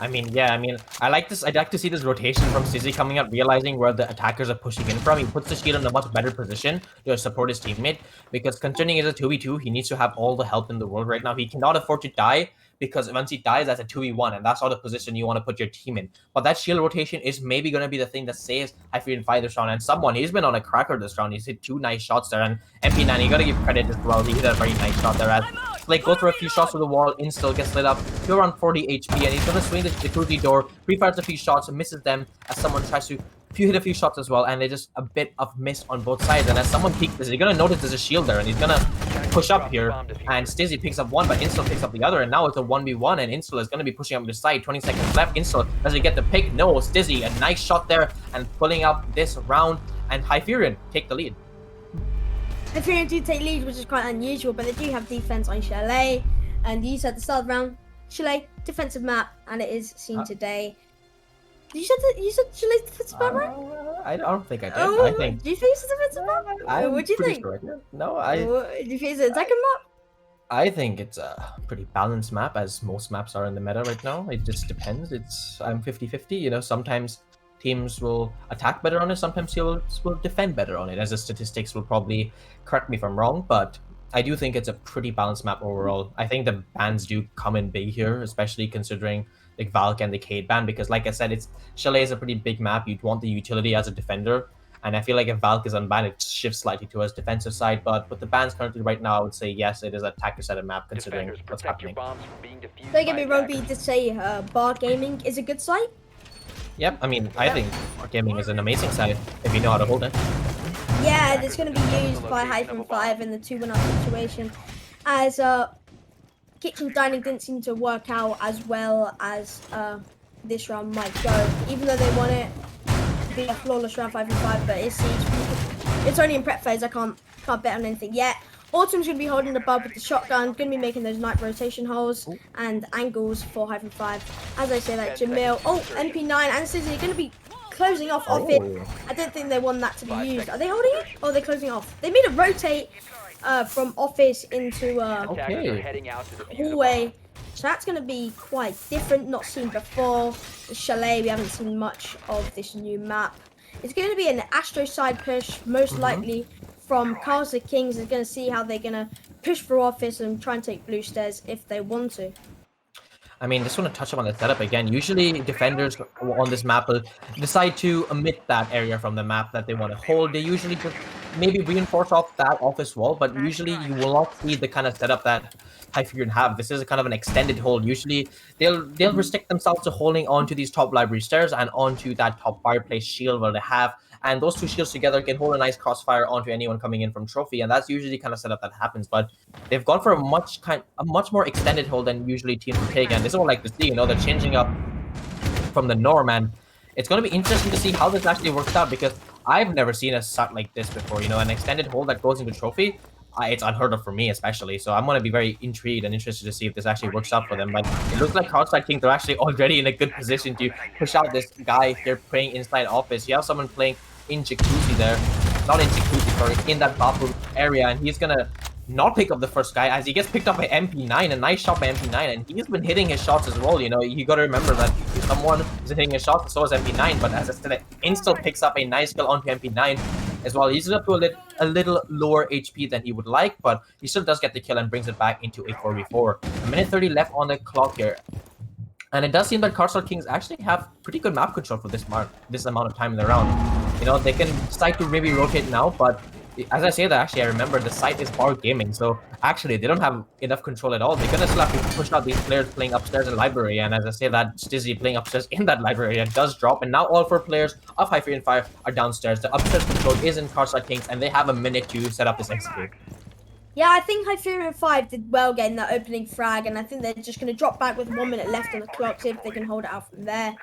I mean, yeah, I mean, I like this. I'd like to see this rotation from Stizzy coming up, realizing where the attackers are pushing in from. He puts the shield in a much better position to support his teammate, because concerning is a 2v2, he needs to have all the help in the world right now. He cannot afford to die, because once he dies, that's a 2v1, and that's not the position you want to put your team in. But that shield rotation is maybe going to be the thing that saves Hyferion5 this round. And he's been on a cracker this round. He's hit 2 nice shots there, and MP9, you got to give credit as well. He hit a very nice shot there. As Slake goes for a few shots to the wall, Instill gets lit up to around 40 HP, and he's going to swing the jacuzzi door, pre-fires a few shots, and misses them as someone tries to hit a few shots as well, and there's just a bit of miss on both sides. And as someone peeks this, you're going to notice there's a shield there, and he's going to push up here, and Stizzy picks up one, but Instill picks up the other, and now it's a 1v1, and Instill is going to be pushing up the side. 20 seconds left. Instill, does he get the pick? No. Stizzy, a nice shot there, and pulling up this round, and Hyferion take the lead. Hyferion do take lead, which is quite unusual, but they do have defense on Chalet. And you said at the start of the round, Chalet defensive map, and it is seen today. You said Chalet's defensive map, right? I don't think I did. Oh, I think. do you think it's a defensive map? What do you think? Sure. No, Do you think it's an attacking map? I think it's a pretty balanced map, as most maps are in the meta right now. It just depends. I'm 50-50. You know, sometimes teams will attack better on it, sometimes teams will defend better on it, as the statistics will probably correct me if I'm wrong, but I do think it's a pretty balanced map overall. I think the bans do come in big here, especially considering the Valk and the Cade ban, because like I said, Chalet is a pretty big map. You'd want the utility as a defender, and I feel like if Valk is unbanned, it shifts slightly towards defensive side, but with the bans currently right now, I would say yes, it is an attacker-sided map considering what's happening. Don't get me wrong, but you did say Bar Gaming is a good site? Yep, I mean, I think Bar Gaming is an amazing site if you know how to hold it. Yeah, it's going to be used by Hyferion5 in the 2-1-up situation, as kitchen dining didn't seem to work out as well as this round might go. Even though they won it, be a flawless round 5-5, but it's only in prep phase. I can't bet on anything yet. Autumn's going to be holding the bub with the shotgun, going to be making those night rotation holes and angles for Hyferion5. As I say, like Jamil, MP9 and Sizzy are going to be closing off it. I don't think they want that to be used. Are they holding it? Or are they closing off? They made a rotate from office into hallway. So that's going to be quite different, not seen before. The Chalet, we haven't seen much of this new map. It's going to be an Astro side push, most likely from Carlstad Kings. Is going to see how they're going to push for office and try and take blue stairs if they want to. I mean, just want to touch upon the setup again. Usually defenders on this map will decide to omit that area from the map that they want to hold. They usually just maybe reinforce off that office wall, but usually you will not see the kind of setup that Hyferion have. This is a kind of an extended hold. Usually they'll restrict themselves to holding onto these top library stairs and onto that top fireplace shield where they have. And those two shields together can hold a nice crossfire onto anyone coming in from trophy, and that's usually kind of setup that happens. But they've gone for a much more extended hold than usually teams would take, and this is what I like to see. You know, they're changing up from the norm, and it's going to be interesting to see how this actually works out, because I've never seen a set like this before. You know, an extended hold that goes into trophy. It's unheard of for me, especially. So I'm going to be very intrigued and interested to see if this actually works out for them. But it looks like Carlstad Kings are actually already in a good position to push out this guy here playing inside office. You have someone playing in jacuzzi there, not in jacuzzi, sorry, in that bathroom area, and he's gonna not pick up the first guy as he gets picked up by MP9, a nice shot by MP9, and he's been hitting his shots as well. You know, you got to remember that someone is hitting his shots, so is MP9, but as I said, Instill picks up a nice kill onto MP9 as well. He's up to a little lower HP than he would like, but he still does get the kill and brings it back into a 4v4. A minute 30 left on the clock here. And it does seem that Carlstad Kings actually have pretty good map control for this amount of time in the round. You know, they can decide to maybe rotate now, but as I say that, actually, I remember the site is Bar Gaming, so actually they don't have enough control at all. They're gonna still have to push out these players playing upstairs in library, and as I say that, Stizzy playing upstairs in that library and does drop, and now all 4 players of Hyferion5 are downstairs. The upstairs control is in Carlstad Kings, and they have a minute to set up this execute. Yeah, I think Hyferion5 did well getting that opening frag, and I think they're just going to drop back with 1 minute left on the clock, see if they can hold it out from there.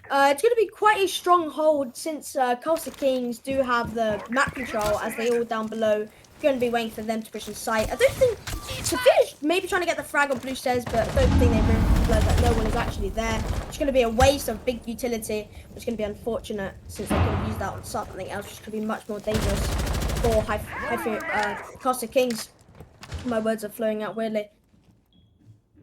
It's going to be quite a strong hold since Carlstad Kings do have the map control, as they all down below going to be waiting for them to push in sight. I don't think Sophia's maybe trying to get the frag on blue stairs, but I don't think they realize that no one is actually there. It's going to be a waste of big utility, which is going to be unfortunate since they could have used that on something else, which could be much more dangerous for Carlstad Kings. My words are flowing out weirdly.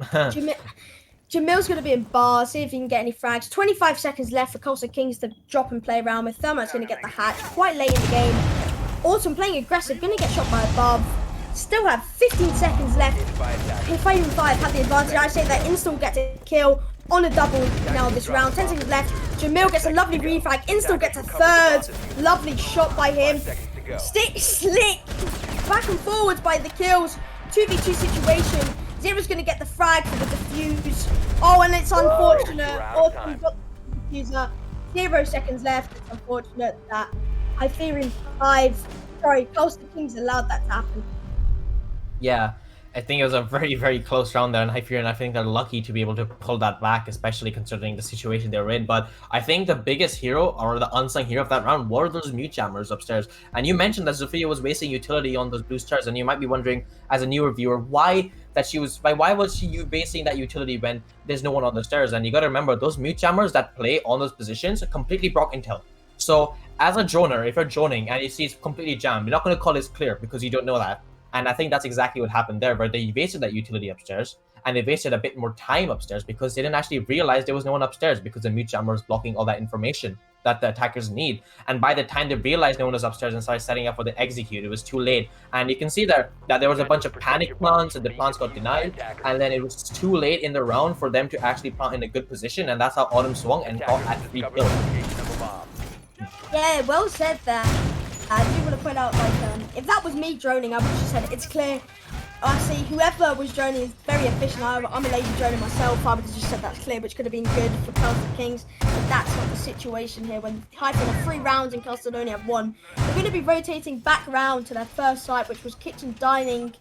Jamil's going to be in bar, see if he can get any frags. 25 seconds left for Carlstad Kings to drop and play around with. Thermite's going to get the hatch quite late in the game. Autumn playing aggressive, going to get shot by above. Still have 15 seconds left. Hyferion5 have the advantage. I say that Insta will get a kill on a double now this round. 10 seconds left. Jamil gets a lovely refrag. Insta gets a third. Lovely shot by him. Slick. Back and forwards by the kills. 2v2 situation. Zero's going to get the frag for the defuse. Oh, and it's unfortunate. Autumn got the diffuser. 0 seconds left. It's unfortunate that Hyferion5, Carlstad Kings allowed that to happen. Yeah, I think it was a very, very close round there, and Hyferion, I think they're lucky to be able to pull that back, especially considering the situation they were in. But I think the biggest hero, or the unsung hero of that round, were those mute jammers upstairs. And you mentioned that Zofia was wasting utility on those blue stars, and you might be wondering, as a newer viewer, why was she wasting that utility when there's no one on the stairs? And you got to remember, those mute jammers that play on those positions completely block intel. So as a droner, if you're droning and you see it's completely jammed, you're not going to call this clear because you don't know that. And I think that's exactly what happened there, where they wasted that utility upstairs, and they wasted a bit more time upstairs because they didn't actually realize there was no one upstairs because the mute jammer was blocking all that information that the attackers need. And by the time they realized no one was upstairs and started setting up for the execute, it was too late. And you can see there that there was a bunch of panic plants, and the plants got denied, and then it was too late in the round for them to actually plant in a good position, and that's how Autumn swung and got at 3 kills. Yeah, well said there. I do want to point out, like, if that was me droning, I would have just said it's clear. I see whoever was droning is very efficient. I'm a lady droning myself. I would have just said that's clear, which could have been good for Carlstad Kings. But that's not the situation here. When Hyphen have 3 rounds and Carlstad only have 1, they're going to be rotating back round to their first site, which was kitchen dining,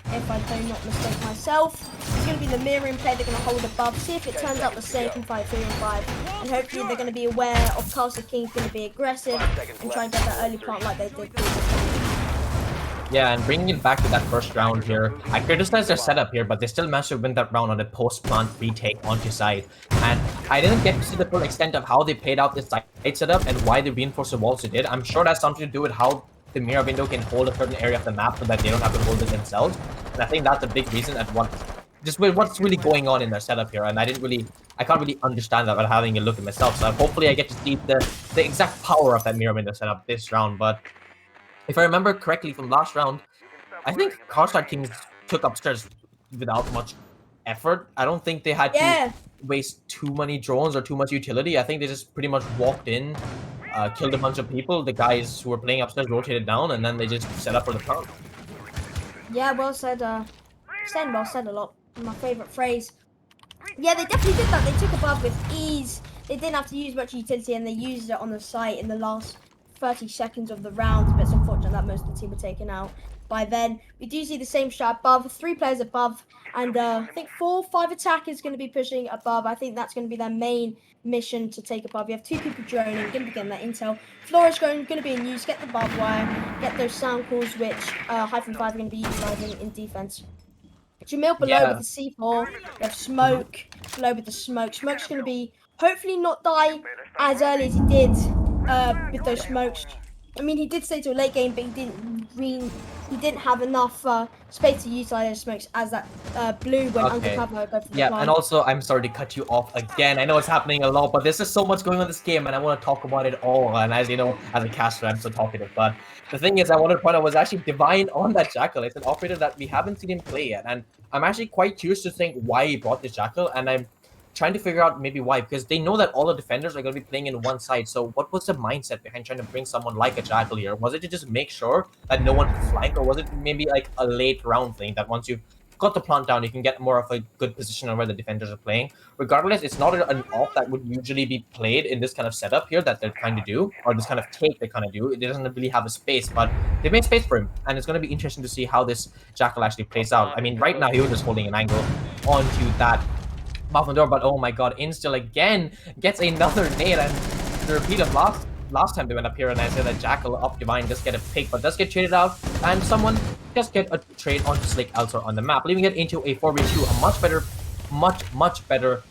if I do not mistake myself. It's going to be the mirroring play they're going to hold above. See if it turns out the same from Hyferion5. And hopefully they're going to be aware of Carlstad Kings going to be aggressive and try and get that early plant like they did previously. Yeah, and bringing it back to that first round here, I criticized their setup here, but they still managed to win that round on a post-plant retake onto side. And I didn't get to see the full extent of how they played out this side setup and why they reinforced the walls they did. I'm sure that's something to do with how the mirror window can hold a certain area of the map so that they don't have to hold it themselves. And I think that's a big reason at what's really going on in their setup here. And I can't really understand that without having a look at myself. So hopefully I get to see the exact power of that mirror window setup this round. But if I remember correctly from last round, I think Carlstad Kings took upstairs without much effort. I don't think they had to waste too many drones or too much utility. I think they just pretty much walked in, killed a bunch of people. The guys who were playing upstairs rotated down, and then they just set up for the plant. Yeah, well said. Well said a lot. My favourite phrase. Yeah, they definitely did that. They took above with ease. They didn't have to use much utility, and they used it on the site in the last 30 seconds of the round, but it's unfortunate that most of the team were taken out by then. We do see the same strat above, 3 players above, and I think 4 or 5 attackers going to be pushing above. I think that's going to be their main mission, to take above. You have 2 people droning, going to be getting that intel. Flores going to be in use, get the barbed wire, get those sound calls, which Hyphen5 are going to be utilising in defense. Jamil below with the C4, we have Smoke below with the Smoke. Smoke's going to be hopefully not die as early as he did with those smokes. I mean, he did stay to a late game, but he didn't have enough space to utilize those smokes as that blue went undercover. And also, I'm sorry to cut you off again. I know it's happening a lot, but there's just so much going on in this game, and I want to talk about it all. And as you know, as a caster, I'm so talkative. But the thing is, I wanted to point out was actually Divine on that Jackal. It's an operator that we haven't seen him play yet, and I'm actually quite curious to think why he brought this Jackal, and I'm trying to figure out maybe why, because they know that all the defenders are going to be playing in one side. So what was the mindset behind trying to bring someone like a Jackal here? Was it to just make sure that no one could flank, or was it maybe like a late round thing that once you've got the plant down, you can get more of a good position on where the defenders are playing? Regardless, it's not an off that would usually be played in this kind of setup here that they're trying to do, or this kind of take they kind of do. It doesn't really have a space, but they made space for him, and it's going to be interesting to see how this Jackal actually plays out. I mean, right now he was just holding an angle onto that Muffin door, but oh my god, Instill again gets another nade, and the repeat of last time they went up here, and I said that Jackal up Divine just get a pick, but does get traded out, and someone just get a trade onto Slick elsewhere on the map, leaving it into a 4v2, a much better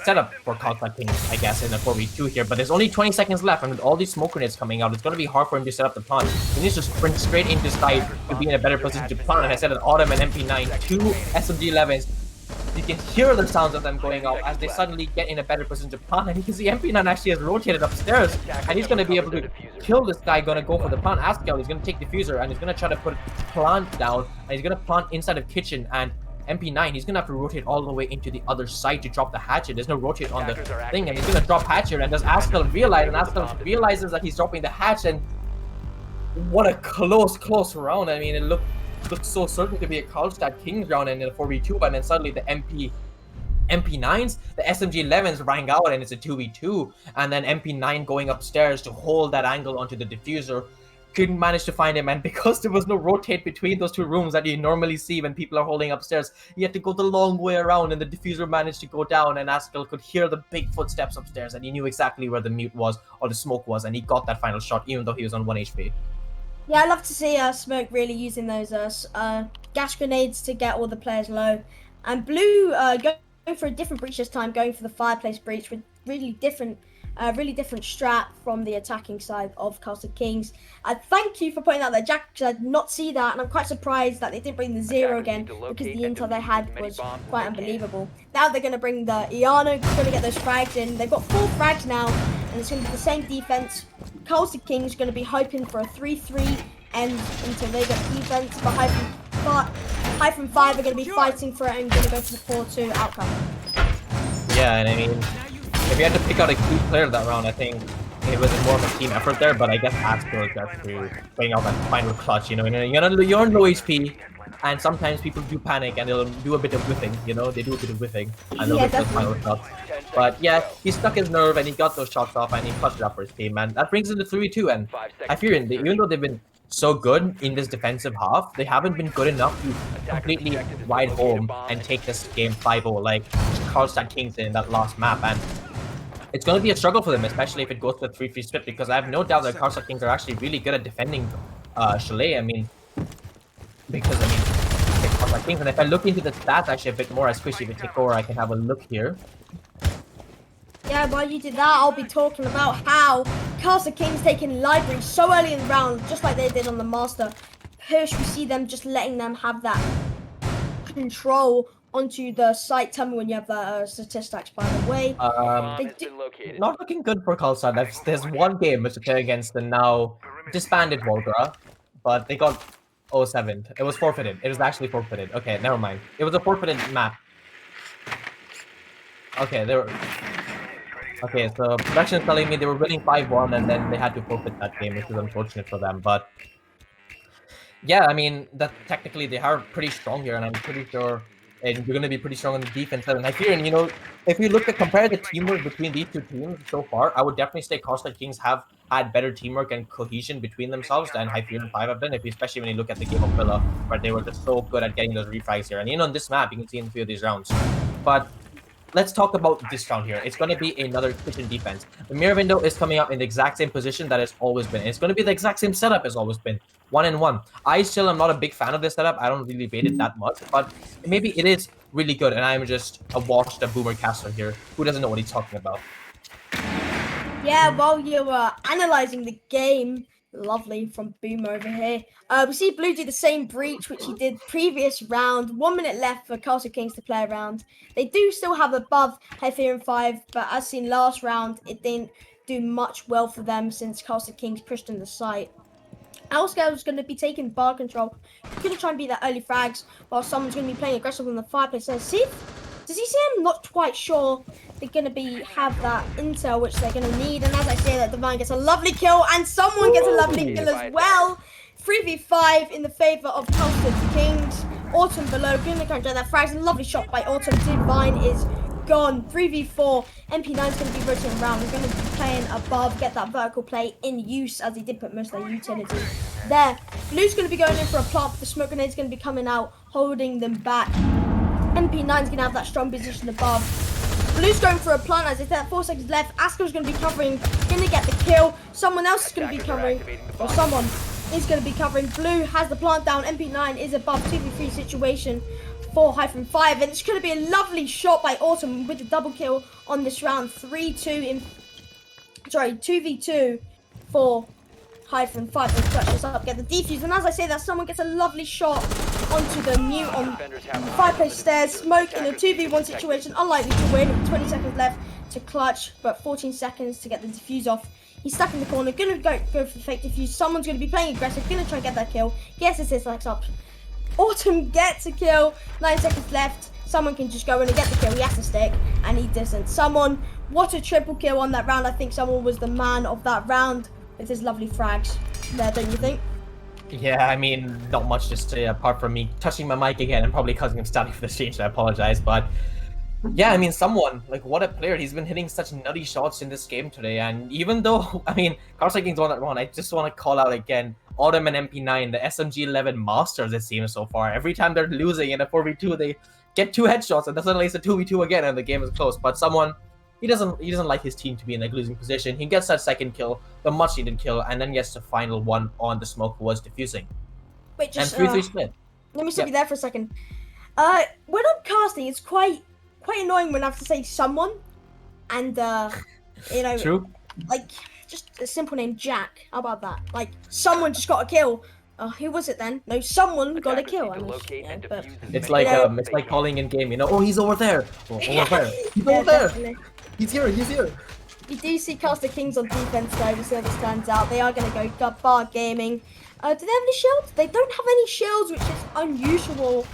setup for Carlstad Kings, I guess, in the 4v2 here. But there's only 20 seconds left, and with all these smoke grenades coming out, it's going to be hard for him to set up the plant. He needs to sprint straight into side to be in a better position to plant. And I said an Autumn and MP9, two SMG11s. You can hear the sounds of them going off as they suddenly get in a better position to plant. And you can see MP9 actually has rotated upstairs, and he's going to be able to kill this guy. Going to go for the plant. Askel, he's going to take diffuser, and he's going to try to put plant down, and he's going to plant inside of kitchen. And MP9, he's going to have to rotate all the way into the other side to drop the hatchet. There's no rotate on the thing, and he's going to drop hatchet. And does Askel realize? And Askel realizes that he's dropping the hatch, and what a close round. I mean, it looked so certain to be a Carlstad Kings round and in a 4v2, and then suddenly the MP9s, the SMG11s rang out, and it's a 2v2, and then MP9 going upstairs to hold that angle onto the diffuser. Couldn't manage to find him, and because there was no rotate between those two rooms that you normally see when people are holding upstairs, he had to go the long way around, and the diffuser managed to go down, and Askel could hear the big footsteps upstairs, and he knew exactly where the mute was, or the smoke was, and he got that final shot even though he was on 1 HP. Yeah, I love to see Smoke really using those gas grenades to get all the players low. And Blue going for a different breach this time, going for the fireplace breach with really different strat from the attacking side of Carlstad Kings. Thank you for pointing out that, Jack, because I did not see that, and I'm quite surprised that they didn't bring the 0 again, because the intel they had was quite unbelievable. Now they're going to bring the Iana, going to get those frags in. They've got 4 frags now, and it's going to be the same defense. Carlstad Kings going to be hoping for a 3-3 end until they get defense, but Hyferion5 are going to be fighting for it and going to go for the 4-2 outcome. Yeah, and I mean, if you had to pick out a key player that round, I think it was more of a team effort there, but I guess Askel got to bring out that final clutch, you know, you're on low HP, and sometimes people do panic and they'll do a bit of whiffing, you know, they do a bit of whiffing, and they'll get those final shots. But yeah, he stuck his nerve and he got those shots off and he clutched it up for his team, and that brings in the 3-2, and Hyferion, even though they've been so good in this defensive half, they haven't been good enough to completely ride home and take this game 5-0 like Carlstad Kings did in that last map, and it's going to be a struggle for them, especially if it goes to a 3-3 split, because I have no doubt that Carlstad Kings are actually really good at defending Chalet. I mean, because Carlstad Kings, and if I look into the stats actually a bit more as Squishy would take over, I can have a look here. Yeah, while you did that, I'll be talking about how Carlstad Kings taking library so early in the round, just like they did on the Master push. We see them just letting them have that control onto the site. Tell me when you have the statistics, by the way. Not looking good for Carlstad. There's one game which they play against the now disbanded Volgra, but they got 0-7. It was forfeited. It was actually forfeited. Okay, never mind. It was a forfeited map. Okay, okay, so production is telling me they were winning 5-1 and then they had to forfeit that game, which is unfortunate for them. But yeah, I mean, that technically they are pretty strong here, and I'm pretty sure and you're going to be pretty strong on the defense. And Hyferion, you know, if you look at compare the teamwork between these two teams so far, I would definitely say Carlstad Kings have had better teamwork and cohesion between themselves than Hyferion5 have done, especially when you look at the game of Villa, where they were just so good at getting those refrags here. And you know, on this map, you can see in a few of these rounds. But let's talk about this round here. It's going to be another kitchen defense. The mirror window is coming up in the exact same position that it's always been. It's going to be the exact same setup as always been. 1-1. I still am not a big fan of this setup. I don't really rate it that much, but maybe it is really good, and I'm just a washed up boomer caster here who doesn't know what he's talking about. Yeah, while you were analysing the game, lovely from Boomer over here. We see Blue do the same breach which he did previous round. 1 minute left for Carlstad Kings to play around. They do still have above Hyferion5, but as seen last round, it didn't do much well for them since Carlstad Kings pushed in the site. Owlscale is going to be taking bar control. Going to try and beat that early frags while someone's going to be playing aggressive on the fireplace. So does he see him? Not quite sure. They're going to have that intel which they're going to need. And as I say that, Divine gets a lovely kill and someone gets a lovely kill as well. 3v5 in the favour of Carlstad Kings. Autumn below. Going to counter that frags. A lovely shot by Autumn. Divine is gone. 3v4. MP9 is going to be rotating around. He's going to be playing above, get that vertical play in use as he did put most of their utility there. Blue's going to be going in for a plant. The smoke grenade's going to be coming out, holding them back. MP9's going to have that strong position above. Blue's going for a plant as it's at 4 seconds left. Askel's going to be covering, going to get the kill. Someone else is going to be covering, or someone is going to be covering. Blue has the plant down. MP9 is above 2v3 situation. for Hyferion5, and it's going to be a lovely shot by Autumn with the double kill on this round. 2v2 for Hyferion5. They clutch this up, get the defuse, and as I say that, someone gets a lovely shot onto the mute on the fireplace stairs. Smoke in a 2v1 situation, unlikely to win with 20 seconds left to clutch, but 14 seconds to get the defuse off. He's stuck in the corner, gonna go for the fake defuse. Someone's gonna be playing aggressive, gonna try and get that kill. Gets his legs up. Autumn gets a kill, 9 seconds left. Someone can just go in and get the kill. He has to stick, and he doesn't. What a triple kill on that round. I think someone was the man of that round with his lovely frags there, don't you think? Yeah, I mean, not much to say apart from me touching my mic again and probably causing him static for the stream, so I apologize. But yeah, I mean, someone, like, what a player. He's been hitting such nutty shots in this game today. And even though, I mean, Carlstad Kings won that round, I just want to call out again Autumn and MP9, the SMG11 masters, it seems so far. Every time they're losing in a 4v2, they get 2 headshots, and then suddenly it's a 2v2 again, and the game is close. But someone, he doesn't like his team to be in like losing position. He gets that second kill, the much needed kill, and then gets the final one on the smoke who was diffusing. Wait, just and 3-3 split. Let me stop you there for a second. When I'm casting, it's quite annoying when I have to say someone, and you know, True. like just a simple name Jack. How about that? Like someone just got a kill. Who was it then? No, someone got a kill. It's like it's like calling in game. You know, oh, he's over there. Oh, over there. He's over there. Definitely. He's here. He's here. We do see Carlstad Kings on defense though. We see how this turns out. They are going to go bar gaming. Do they have any shields? They don't have any shields, which is unusual.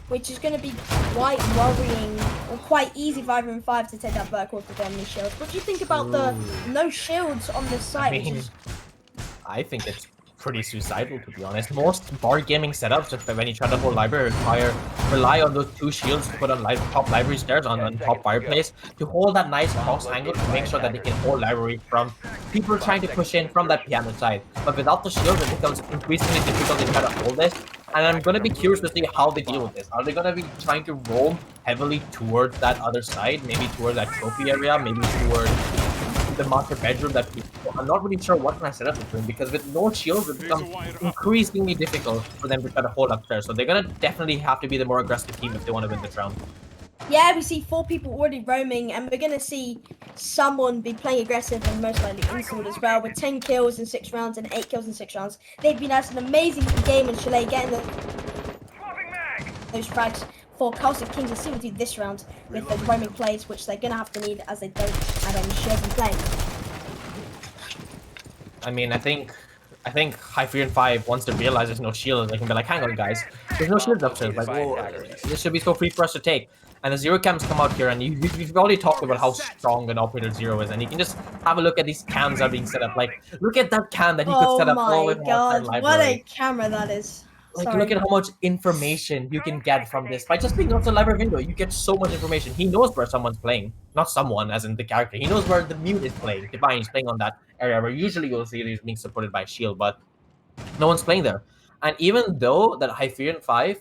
Which is going to be quite worrying, or quite easy for Hyferion5 to take that back with the enemy shields. What do you think about the no shields on this site? I think it's pretty suicidal, to be honest. Most bar gaming setups, just when you try to hold library, rely on those 2 shields to put on top library stairs on top fireplace to hold that nice cross angle to make sure that they can hold library from people trying to push in from that piano side. But without the shield, it becomes increasingly difficult to try to hold this. And I'm going to be curious to see how they deal with this. Are they going to be trying to roam heavily towards that other side? Maybe towards that trophy area? Maybe towards the master bedroom? I'm not really sure what kind of setup they're doing, because with no shields, it becomes increasingly difficult for them to try to hold up there. So they're going to definitely have to be the more aggressive team if they want to win this round. Yeah, we see 4 people already roaming, and we're going to see someone be playing aggressive and most likely installed as well, with 10 kills in 6 rounds and 8 kills in 6 rounds. They've been at an amazing game in Chalet, getting those frags for Carlstad Kings. Let's see what they do this round with those roaming plays, which they're going to have to need as they don't have any shields in play. I mean, I think Hyferion5 wants to realize there's no shields. They can be like, hang on, guys, there's no shields upstairs. Like, whoa, this should be so free for us to take. And the zero cams come out here, and we've already talked about how strong an operator zero is, and you can just have a look at these cams that are being set up. Like, look at that cam that he could set up all the way from outside library. What a camera that is. Like, look at how much information you can get from this. By just being outside the library window, you get so much information. He knows where someone's playing. Not someone, as in the character. He knows where the mute is playing. Divine is playing on that area where usually you'll see he's being supported by a shield, but no one's playing there. And even though Carlstad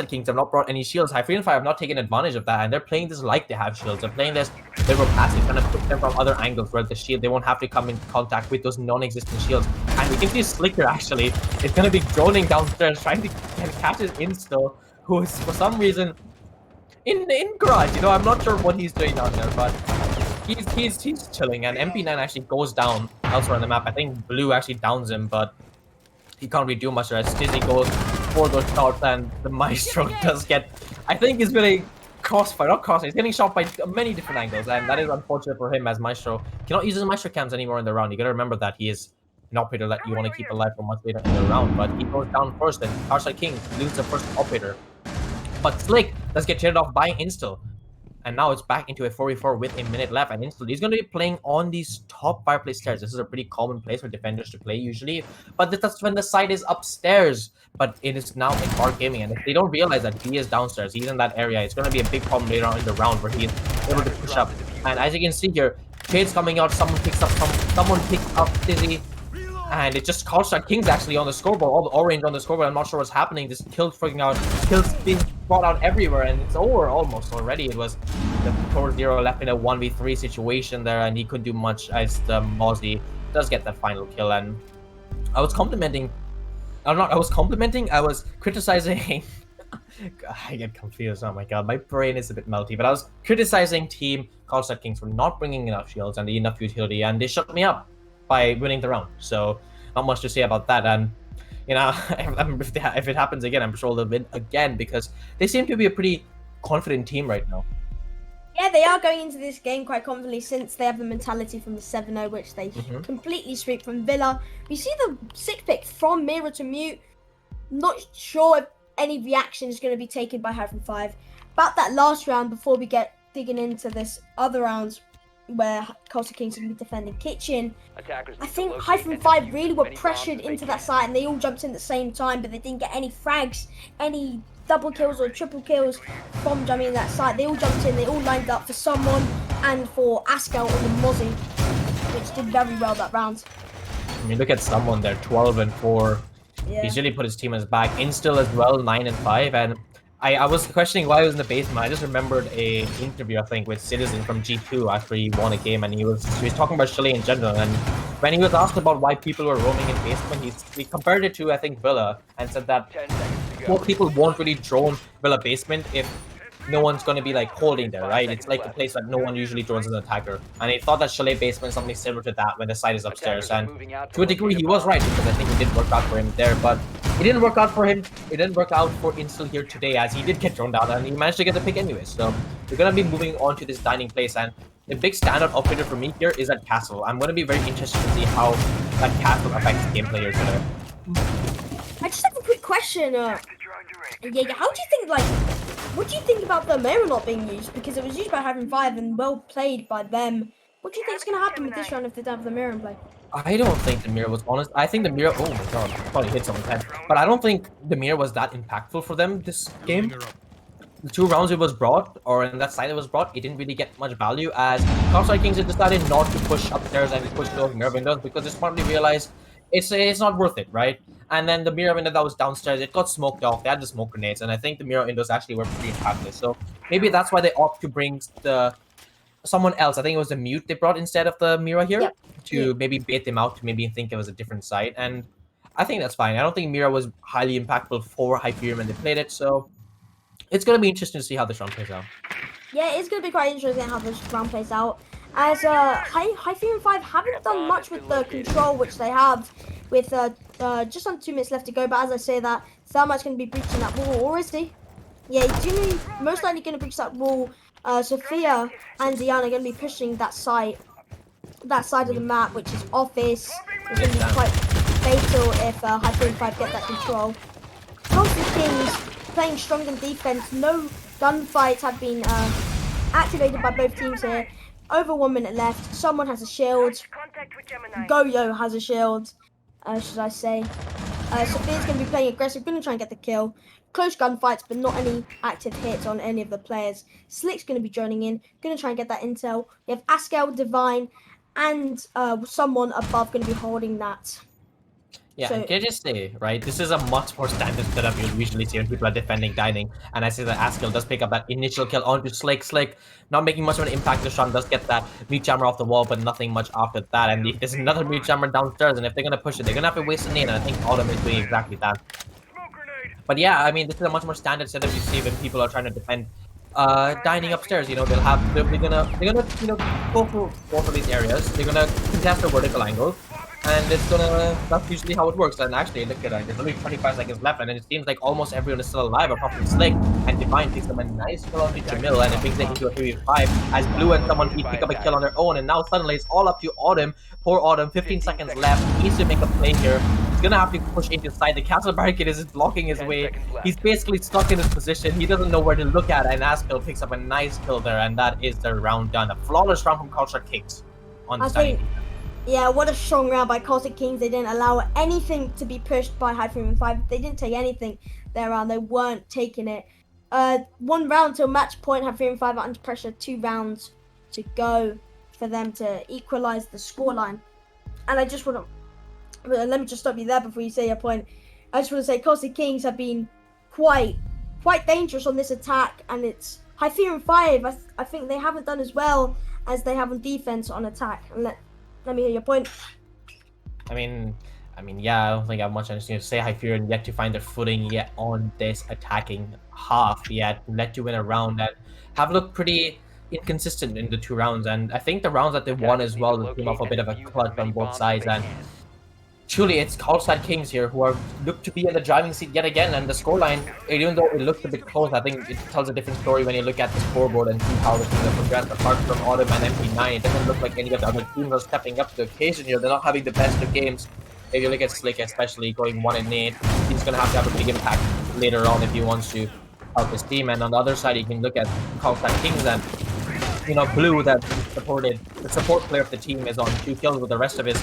Kings have not brought any shields, Hyferion5 have not taken advantage of that, and they're playing this like they have shields. They're playing this liberal passive, trying to push them from other angles where the shield, they won't have to come in contact with those non-existent shields. And we can see Slicker actually is going to be droning downstairs, trying to catch his insta, who is for some reason in garage. You know, I'm not sure what he's doing down there, but he's chilling. And MP9 actually goes down elsewhere on the map. I think Blue actually downs him, but he can't really do much as Stizzy goes for those shots, and the Maestro does get, I think he's getting crossfire, not crossfire, he's getting shot by many different angles, and that is unfortunate for him as Maestro cannot use his Maestro cams anymore in the round. You gotta remember that he is an operator that you want to keep alive for much later in the round, but he goes down first, and Carlstad Kings lose the first operator. But Slick does get traded off by Install. And now it's back into a 4v4 with a minute left. And Install, he's going to be playing on these top fireplace stairs. This is a pretty common place for defenders to play usually. But that's when the site is upstairs. But it is now in bar gaming. And if they don't realize that he is downstairs, he's in that area, it's going to be a big problem later on in the round where he is able to push up. And as you can see here, trades coming out. Someone picks up Dizzy. And it's just Carlstad Kings actually on the scoreboard, all the orange on the scoreboard. I'm not sure what's happening. This kills being brought out everywhere, and it's over almost already. It was the 4-0 left in a 1v3 situation there, and he couldn't do much as the Mozzie does get that final kill. And I was criticizing I get confused. Oh my god, my brain is a bit melty. But I was criticizing Team Carlstad Kings for not bringing enough shields and enough utility, and they shut me up by winning the round. So not much to say about that. And you know, if it happens again, I'm sure they'll win again because they seem to be a pretty confident team right now. Yeah, they are going into this game quite confidently since they have the mentality from the 7-0, which they completely sweep from Villa. We see the 6 pick from Mira to Mute. Not sure if any reaction is going to be taken by Hyferion5. About that last round, before we get digging into this other rounds where Carlstad Kings are going to be defending Kitchen, I think Hyferion5 really were pressured into that site and they all jumped in at the same time, but they didn't get any frags, any double kills or triple kills from jumping in that site. They all jumped in, they all lined up for someone and for Askel on the Mozzie, which did very well that round. I mean, look at someone there, 12-4. Yeah. He's really put his team on his back. Instill as well, 9-5. And I was questioning why he was in the basement. I just remembered a interview, I think, with Citizen from G2 after he won a game, and he was talking about Chalet in general. And when he was asked about why people were roaming in basement, he compared it to, I think, Villa, and said that more people won't really drone Villa basement if no one's going to be like holding there, right? It's like a place that no one usually drones as an attacker. And he thought that Chalet basement is something similar to that when the site is upstairs. And to a degree, he was right because I think it did work out for him there. But it didn't work out for him. It didn't work out for Instill here today as he did get thrown down and he managed to get the pick anyway. So we're going to be moving on to this dining place. And the big standout operator for me here is that castle. I'm going to be very interested to see how that castle affects gameplay here today. I just have a quick question. How do you think, like, what do you think about the Mira not being used? Because it was used by Hyferion5 and well played by them. What do you think is going to happen with this round if they don't have the Mira in play? I don't think the Mira was honest. I think the Mira, oh my god, probably hit someone's head. But I don't think the Mira was that impactful for them this game. The 2 rounds it was brought, or in that side it was brought, it didn't really get much value as Carlstad Kings had decided not to push upstairs and push those Mira windows because they smartly realized it's not worth it, right? And then the Mira window that was downstairs, it got smoked off. They had the smoke grenades, and I think the Mira windows actually were pretty impactful. So maybe that's why they opt to bring someone else. I think it was the Mute they brought instead of the Mira here to maybe bait them out, to maybe think it was a different site. And I think that's fine. I don't think Mira was highly impactful for Hyferion when they played it. So it's going to be interesting to see how this round plays out. Yeah, it's going to be quite interesting how this round plays out. As Hyferion5 haven't done much with the control which they have with just under 2 minutes left to go. But as I say that, Thermite's going to be breaching that wall, or is he? Yeah, he's most likely going to breach that wall. Sophia and Diana are going to be pushing that side of the map, which is office. It's going to be quite fatal if Hyferion5 get that control. Carlstad Kings playing strong in defense. No gunfights have been activated by both teams here. Over 1 minute left. Someone has a shield. Goyo has a shield, should I say. Sophia's going to be playing aggressive, going to try and get the kill. Close gunfights, but not any active hits on any of the players. Slick's going to be joining in, going to try and get that intel. We have Askel, Divine, and someone above going to be holding that. Yeah, So- can I just say, right, this is a much more standard setup you'll usually see when people are defending dining. And I see that Askel does pick up that initial kill onto Slick. Slick, not making much of an impact. Deshaun does get that mute jammer off the wall, but nothing much after that. And there's another mute jammer downstairs, and if they're going to push it, they're going to have to waste a nade, and I think Autumn is doing exactly that. But yeah, I mean, this is a much more standard setup you see when people are trying to defend dining upstairs. You know, they're gonna go for both of these areas. They're gonna contest a vertical angle, and that's usually how it works. And actually, look at that, there's only 25 seconds left, and it seems like almost everyone is still alive apart from Slick, and Divine takes them a nice kill on Jamil, and it brings them into a 3v5 as Blue and someone pick up a kill on their own, and now suddenly it's all up to Autumn. Poor Autumn, 15 seconds left, he needs to make a play here. He's gonna have to push into side. The castle barricade is blocking his way. He's basically stuck in his position. He doesn't know where to look at, and Askel picks up a nice kill there, and that is the round done. A flawless round from Carlstad Kings on I the think, side. yeah, what a strong round by Carlstad Kings. They didn't allow anything to be pushed by Hyferion5. They didn't take anything their round. They weren't taking it. 1 round till match point. Hyferion5 are under pressure. 2 rounds to go for them to equalize the scoreline. And I just want to let me just stop you there before you say your point. I just want to say Carlstad Kings have been quite dangerous on this attack, and it's Hyferion5. I think they haven't done as well as they have on defense on attack. And let me hear your point. I mean, I mean, yeah, I don't think I have much anything to say. Hyferion yet to find their footing yet on this attacking half, yet let you win a round and have looked pretty inconsistent in the 2 rounds. And I think the rounds that they won as well, they came off a bit of a clutch on both sides. And truly, it's Carlstad Kings here who are look to be in the driving seat yet again. And the scoreline, even though it looks a bit close, I think it tells a different story when you look at the scoreboard and see how the teams have progressed. Apart from Autumn and MP9, it doesn't look like any of the other teams are stepping up to the occasion here. They're not having the best of games. If you look at Slick, especially going 1-8, he's going to have a big impact later on if he wants to help his team. And on the other side, you can look at Carlstad Kings and, you know, Blue, that supported the support player of the team is on 2 kills with the rest of his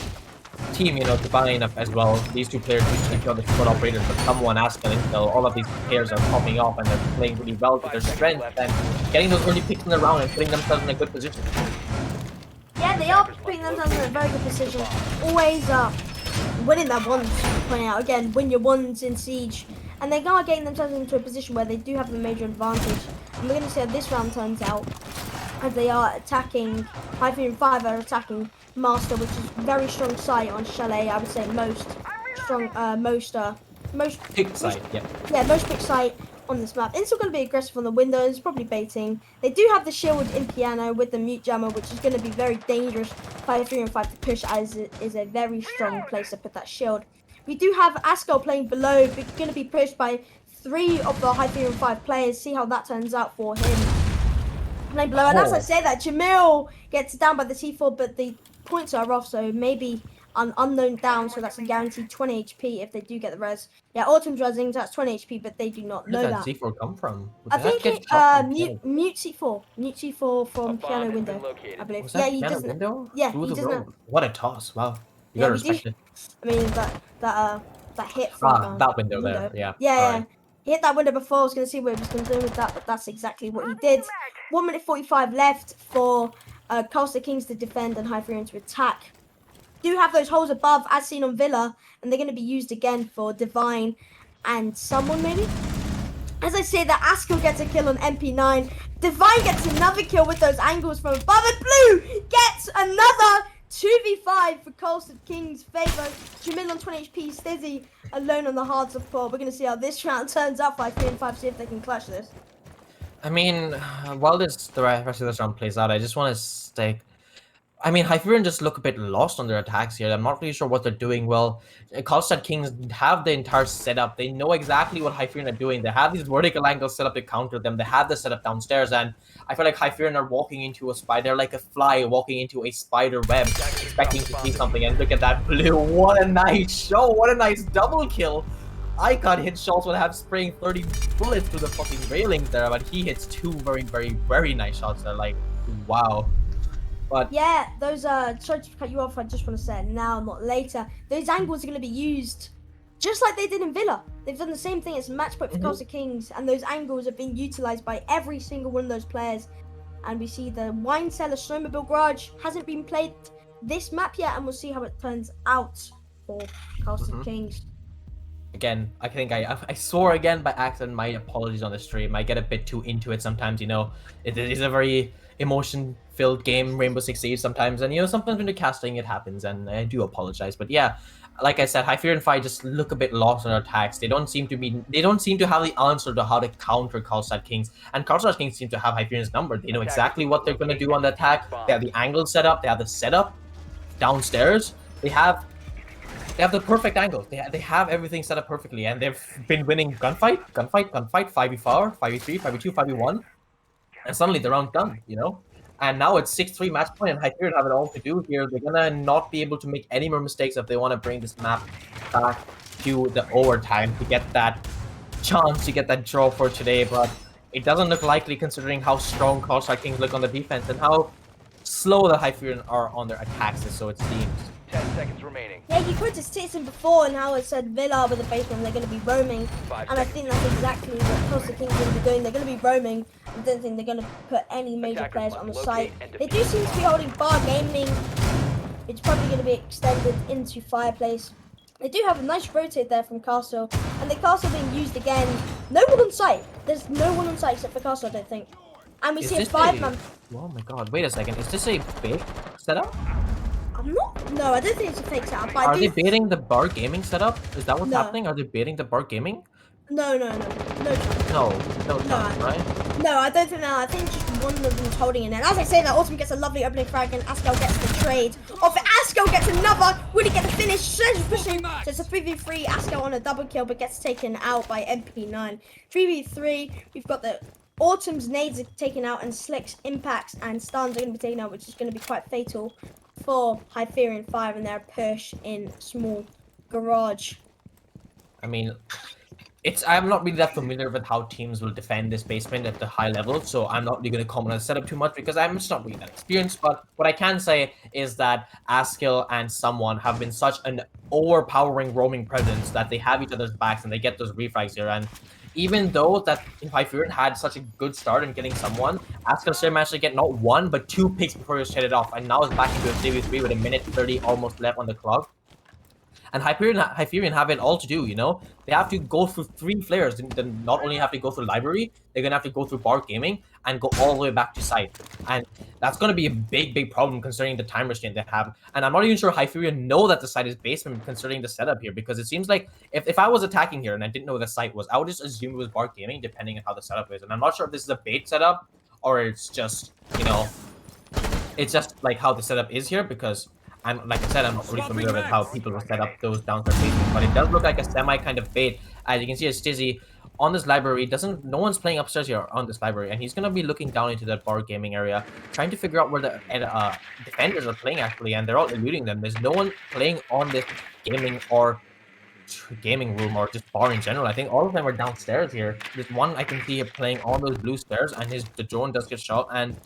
team, you know, Divine up as well. These 2 players usually kill the support operators, but someone asking until all of these players are popping off and they're playing really well with their strength and getting those early picks in the round and putting themselves in a good position. Yeah, they are putting themselves in a very good position. Always winning their ones, pointing out again, win your ones in Siege. And they are getting themselves into a position where they do have a major advantage. And we're going to see how this round turns out. As they are attacking, Hyferion5 are attacking Master, which is very strong site on Chalet. I would say most Pick side, yeah. Yeah, most pick site on this map. It's still going to be aggressive on the windows, probably baiting. They do have the shield in piano with the mute jammer, which is going to be very dangerous for Hyferion5 to push, as it is a very strong place to put that shield. We do have Askell playing below, but going to be pushed by 3 of the Hyferion5 players. See how that turns out for him. Playing below, and as I say that, Jamil gets down by the T4, but the points are off, so maybe an unknown down, so that's a guaranteed 20 HP if they do get the res. Yeah, Autumn's resing, that's 20 HP, but they do not know that. Where did that C4 come from? I think it, mute C4 from piano window, I believe. Was that he piano doesn't. window? Yeah, Through he the doesn't. road. What a toss! Wow, you Yeah, gotta respect it. I mean that hit from that window there. Yeah. Yeah. He hit that window before. I was going to see what he was going to do with that, but that's exactly what he did. 1 minute 45 left for Carlstad Kings to defend and Hyferion to attack. Do have those holes above, as seen on Villa, and they're going to be used again for Divine and someone maybe. As I say that, Askell gets a kill on MP9. Divine gets another kill with those angles from above, and Blue gets another 2v5 for Carlstad Kings' favour. Jamil on 20 HP, Stizzy alone on the hard support. We're going to see how this round turns out for Hyferion5, see if they can clutch this. I mean, while the rest of this round plays out, I just want to say, I mean, Hyferion just look a bit lost on their attacks here. I'm not really sure what they're doing well. Carlstad Kings have the entire setup. They know exactly what Hyferion are doing. They have these vertical angles set up to counter them. They have the setup downstairs, and I feel like Hyferion are walking into a spider. They're like a fly walking into a spider web, expecting to see something. And look at that Blue. What a nice show. What a nice double kill. I can't hit shots without spraying 30 bullets through the fucking railings there, but he hits 2 very, very, very nice shots there. Like, wow. But yeah, those sorry to cut you off, I just want to say it now, not later. Those angles are going to be used just like they did in Villa. They've done the same thing. It's a match point for Carlstad Kings, and those angles have been utilized by every single one of those players. And we see the Wine Cellar Snowmobile Garage hasn't been played this map yet, and we'll see how it turns out for Carlstad Kings. Again, I think I swore again by accident. My apologies on the stream. I get a bit too into it sometimes, you know. It is a very emotion-filled game, Rainbow Six Siege sometimes, and you know, sometimes when you're casting it happens, and I do apologize. But yeah, like I said, Hyferion5 just look a bit lost on their attacks. They don't seem to have the answer to how to counter Carlstad Kings, and Carlstad Kings seem to have Hyferion's number. They know exactly what they're gonna do on the attack. They have the angle set up, they have the setup downstairs, they have the perfect angles. They have everything set up perfectly, and they've been winning gunfight, 5v4, 5v3, 5v2, 5v1, and suddenly the round's done, you know? And now it's 6-3 match point, and Hyferion have it all to do here. They're gonna not be able to make any more mistakes if they want to bring this map back to the overtime to get that chance to get that draw for today, but it doesn't look likely considering how strong Carlstad Kings look on the defense and how slow the Hyferion are on their attacks, so it seems. 10 seconds remaining. Yeah, you could just see him before and how it said Villa with the basement, they're going to be roaming. 5 And I think that's exactly what Carlstad Kings are going to be doing. They're going to be roaming. I don't think they're going to put any major players on the site. They do seem to be holding bar gaming. It's probably going to be extended into Fireplace. They do have a nice rotate there from Castle. And the Castle being used again. No one on site. There's no one on site except for Castle, I don't think. And we see a 5-man. Oh my god, wait a second. Is this a big setup? No, I don't think it's a fake setup. But Are they baiting the bar gaming setup? Is that what's No. happening? Are they baiting the bar gaming? No chance. No chance, right? No, I don't think that. I think just one of them's holding it. And as I say that, Autumn gets a lovely opening frag, and Askel gets the trade. Off Askel gets another. Will he get the finish? Sledge pushing. So it's a 3v3. Askel on a double kill, but gets taken out by MP9. 3v3. We've got the Autumn's nades are taken out, and Slick's impacts and stuns are going to be taken out, which is going to be quite fatal for Hyferion5 and their push in small garage. I mean, I'm not really that familiar with how teams will defend this basement at the high level, so I'm not really going to comment on the setup too much because I'm just not really that experienced. But what I can say is that Askill and someone have been such an overpowering roaming presence that they have each other's backs and they get those refrags here. And even though that Hyferion had such a good start in getting someone, Askill still managed to get not one but 2 picks before he was headed off, and now is back into a 3v3 with a minute 30 almost left on the clock. And Hyferion have it all to do, you know? They have to go through 3 flares. They not only have to go through library, they're going to have to go through bar gaming and go all the way back to site. And that's going to be a big problem considering the time restraint they have. And I'm not even sure Hyferion know that the site is basement considering the setup here, because it seems like if I was attacking here and I didn't know the site was, I would just assume it was bar gaming depending on how the setup is. And I'm not sure if this is a bait setup or it's just, you know, it's just like how the setup is here, because like I said, I'm not really familiar with how people will set up those downstairs basements, but it does look like a semi kind of bait. As you can see, Stizzy on this library no one's playing upstairs here on this library, and he's gonna be looking down into that bar gaming area, trying to figure out where the defenders are playing actually, and they're all eluding them. There's no one playing on this gaming room or just bar in general. I think all of them are downstairs here. There's one I can see here playing on those blue stairs, and the drone does get shot, and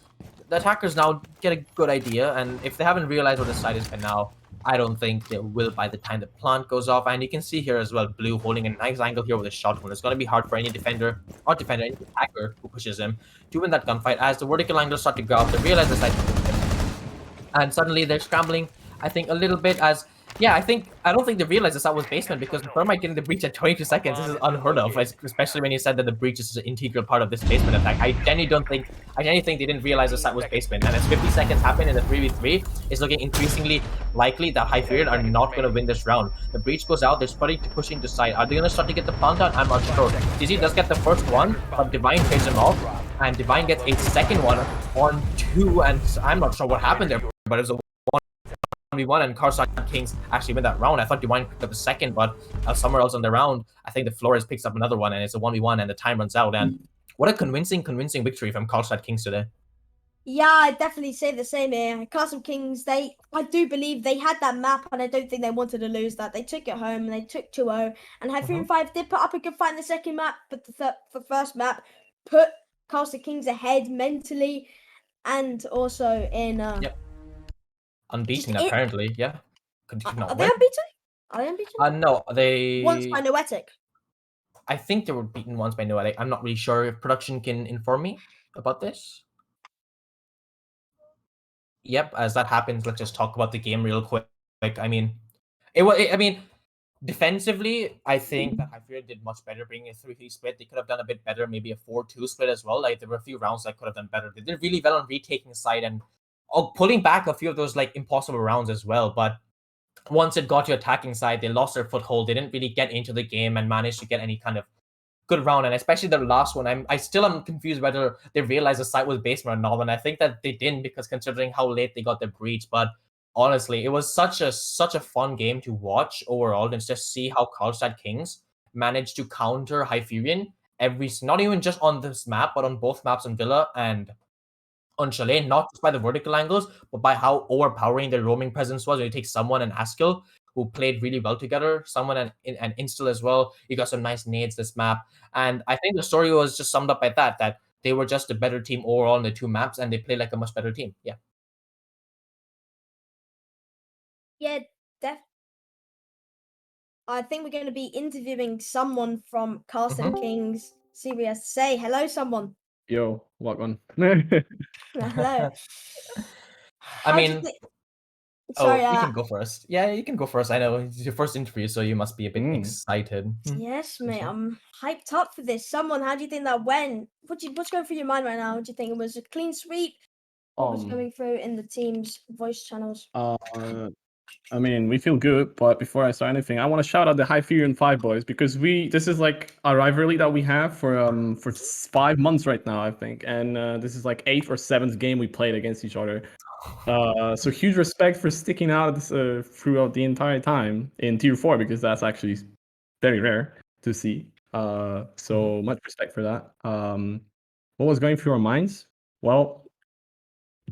the attackers now get a good idea, and if they haven't realized where the site is by now, I don't think they will by the time the plant goes off. And you can see here as well, Blue holding a nice angle here with a shotgun. It's going to be hard for any defender, any attacker who pushes him to win that gunfight. As the vertical angles start to go up, they realize the site, and suddenly they're scrambling, I think, a little bit as... Yeah, I don't think they realized that was basement, because the Thermite getting the breach at 22 seconds, this is unheard of, especially when you said that the breach is an integral part of this basement attack. I genuinely think they didn't realize the site was basement, and as 50 seconds happen in the 3v3, it's looking increasingly likely that Hyferion are not going to win this round. The breach goes out, they're starting to push into site. Are they going to start to get the plant out? I'm not sure. DZ does get the first one, but Divine fades him off, and Divine gets a second one on 2, and I'm not sure what happened there, but it was a 1v1, and Carlstad Kings actually win that round. I thought Divine picked up a second, but somewhere else on the round, I think the Flores picks up another one, and it's a 1v1, and the time runs out. And what a convincing victory from Carlstad Kings today. Yeah, I'd definitely say the same here. Carlstad Kings, I do believe they had that map, and I don't think they wanted to lose that. They took it home, and they took 2-0. And Hyferion5 did put up a good fight in the second map, but the first map put Carlstad Kings ahead mentally, and also in... Yep. Unbeaten, apparently, yeah. Are they unbeaten? Are they unbeaten? No, they... Once by Noetic. I think they were beaten once by Noetic. I'm not really sure if production can inform me about this. Yep, as that happens, let's just talk about the game real quick. I mean, defensively, I think that Hyferion did much better bringing a 3-3 split. They could have done a bit better, maybe a 4-2 split as well. Like, there were a few rounds that could have done better. They did really well on retaking side and pulling back a few of those like impossible rounds as well. But once it got to attacking side, they lost their foothold. They didn't really get into the game and manage to get any kind of good round. And especially the last one, I still am confused whether they realized the site was basement or not. And I think that they didn't, because considering how late they got the breach. But honestly, it was such a fun game to watch overall, and just see how Carlstad Kings managed to counter Hyferion not even just on this map, but on both maps on Villa and on Chalet, not just by the vertical angles, but by how overpowering their roaming presence was. When you take someone and Askill, who played really well together, someone and Instill as well, you got some nice nades this map. And I think the story was just summed up by that they were just a better team overall in the 2 maps, and they played like a much better team. Yeah. Yeah, I think we're going to be interviewing someone from Carlstad Kings. See what he has to say. Hello, someone. Yo, what one? Hello. I mean, sorry, you can go first. Yeah, you can go first. I know it's your first interview, so you must be a bit excited. Yes, mate. I'm hyped up for this. Someone, how do you think that went? What's going through your mind right now? Do you think it was a clean sweep? what was coming through in the team's voice channels? I mean, we feel good, but before I start anything, I want to shout out the Hyferion5 boys because this is like a rivalry that we have for 5 months right now, I think, and this is like 8th or 7th game we played against each other. So huge respect for sticking out throughout the entire time in Tier 4 because that's actually very rare to see. So much respect for that. What was going through our minds? Well,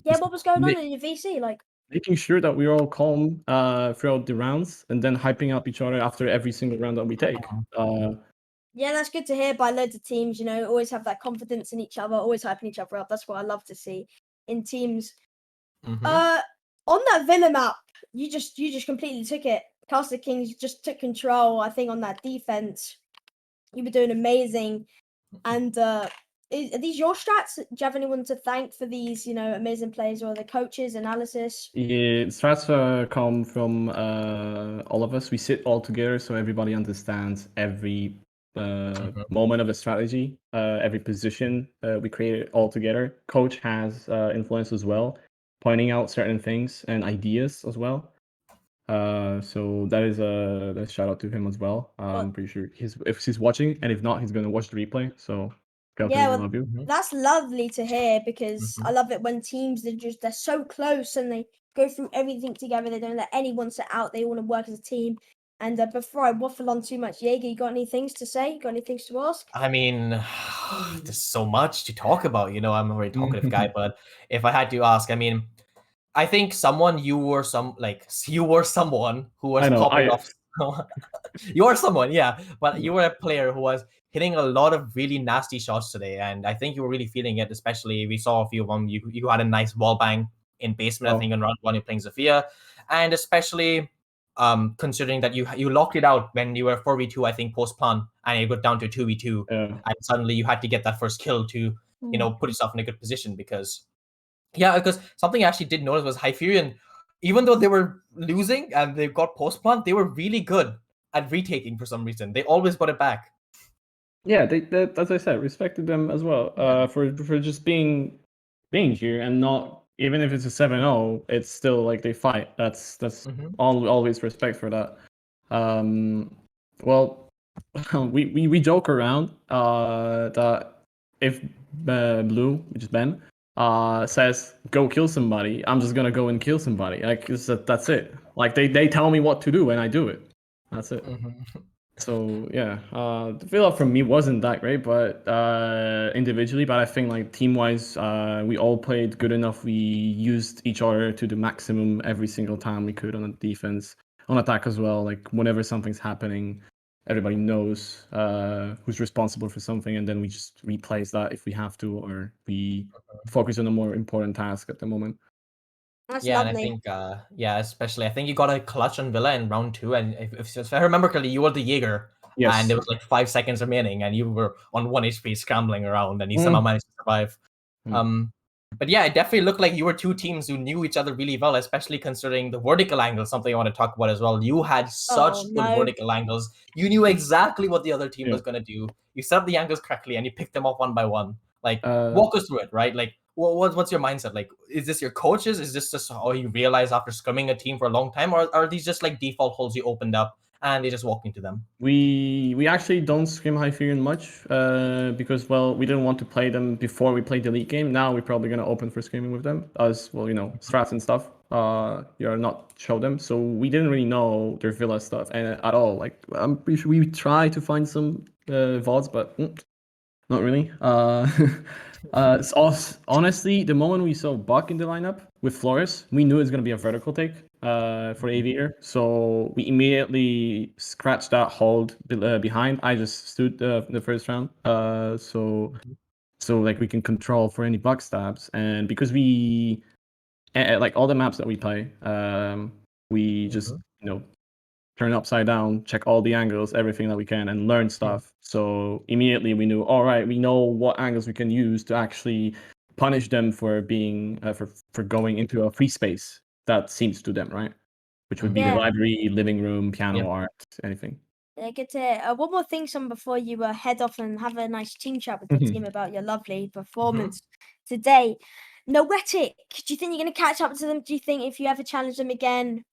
Yeah, what was going on in your VC? Like, making sure that we're all calm throughout the rounds and then hyping up each other after every single round that we take. yeah, that's good to hear by loads of teams, always have that confidence in each other, always hyping each other up. That's what I love to see in teams. On that Villa map, you just completely took it. Carlstad Kings just took control, I think, on that defense. You were doing amazing. And are these your strats? Do you have anyone to thank for these, amazing plays, or the coaches, analysis? Yeah, strats come from all of us. We sit all together so everybody understands every moment of a strategy, every position. We create it all together. Coach has influence as well, pointing out certain things and ideas as well. So that is a shout out to him as well. I'm pretty sure if he's watching, and if not, he's gonna watch the replay. So, Yeah, I love you. that's lovely to hear because I love it when teams they're so close and they go through everything together. They don't let anyone sit out. They want to work as a team. And before I waffle on too much, Jaeger, you got any things to say? Got any things to ask? I mean, there's so much to talk about. I'm a very talkative guy, but if I had to ask, I mean, I think you were someone who was I know. popping off. You are someone, yeah, but you were a player who was hitting a lot of really nasty shots today, and I think you were really feeling it. Especially, we saw a few of them. You had a nice wall bang in basement, I think, in round 1 you're playing Zofia, and especially considering that you locked it out when you were 4v2, I think, post plant, and you got down to 2v2, and suddenly you had to get that first kill to put yourself in a good position because something I actually did notice was Hyferion, even though they were losing and they got post plant, they were really good at retaking for some reason. They always got it back. Yeah, they as I said, respected them as well. For just being here and not, even if it's a 7-0, it's still like they fight. That's always respect for that. Well, we joke around that if Blue, which is Ben, says go kill somebody, I'm just gonna go and kill somebody. Like that's it. Like they tell me what to do and I do it. That's it. So yeah, the fill up from me wasn't that great, but individually, but I think like team wise, we all played good enough. We used each other to the maximum every single time we could on the defense, on attack as well. Like whenever something's happening, everybody knows who's responsible for something, and then we just replace that if we have to, or we focus on a more important task at the moment. That's Yeah, lovely. and I think, especially, I think you got a clutch on Villa in round 2, and if I remember correctly, you were the Jaeger, and there was like 5 seconds remaining, and you were on 1 HP scrambling around, and you somehow managed to survive. But yeah, it definitely looked like you were two teams who knew each other really well, especially considering the vertical angle, something I want to talk about as well. You had such good vertical angles. You knew exactly what the other team was going to do. You set up the angles correctly, and you picked them up one by one. Like, walk us through it, right? Like, what's your mindset? Like, is this your coaches? Is this just how you realize after scrimming a team for a long time? Or are these just like default holes you opened up and they just walked into them? We actually don't scrim Hyferion much because, well, we didn't want to play them before we played the league game. Now we're probably going to open for scrimming with them as, well, strats and stuff. You're not show them. So we didn't really know their Villa stuff at all. Like, I'm pretty sure we tried to find some VODs, but not really. Honestly, the moment we saw Buck in the lineup with Flores, we knew it was going to be a vertical take for Aviator. So we immediately scratched that hold behind. I just stood the first round. So like we can control for any Buck stabs. And because we, like all the maps that we play, we just, turn upside down, check all the angles, everything that we can, and learn stuff. So immediately we knew, all right, we know what angles we can use to actually punish them for being for going into a free space that seems to them, right? Which would be the library, living room, piano, art, anything. Yeah, good to hear. One more thing, Son, before you head off and have a nice team chat with the team about your lovely performance today. Noetic, do you think you're going to catch up to them? Do you think if you ever challenge them again,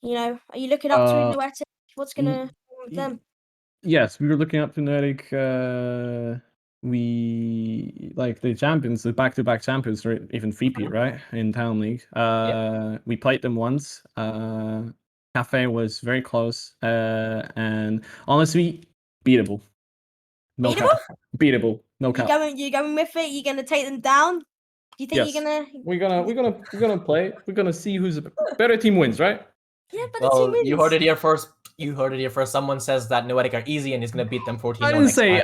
you know, are you looking up to Noetic? What's going to happen with them? Yes, we were looking up to Noetic. We like the champions, the back-to-back champions, or even 3P, right, in Town League. We played them once. Cafe was very close, and honestly, beatable. No Beatable? cap. Beatable. No You cap. going with it? You going to take them down? Do you think Yes. you're going to? We're gonna play. We're gonna see who's a better team wins, right? Yeah, but the team Well, wins. you heard it here first. You heard it here first. Someone says that Noetic are easy and he's gonna beat them 14. I didn't say.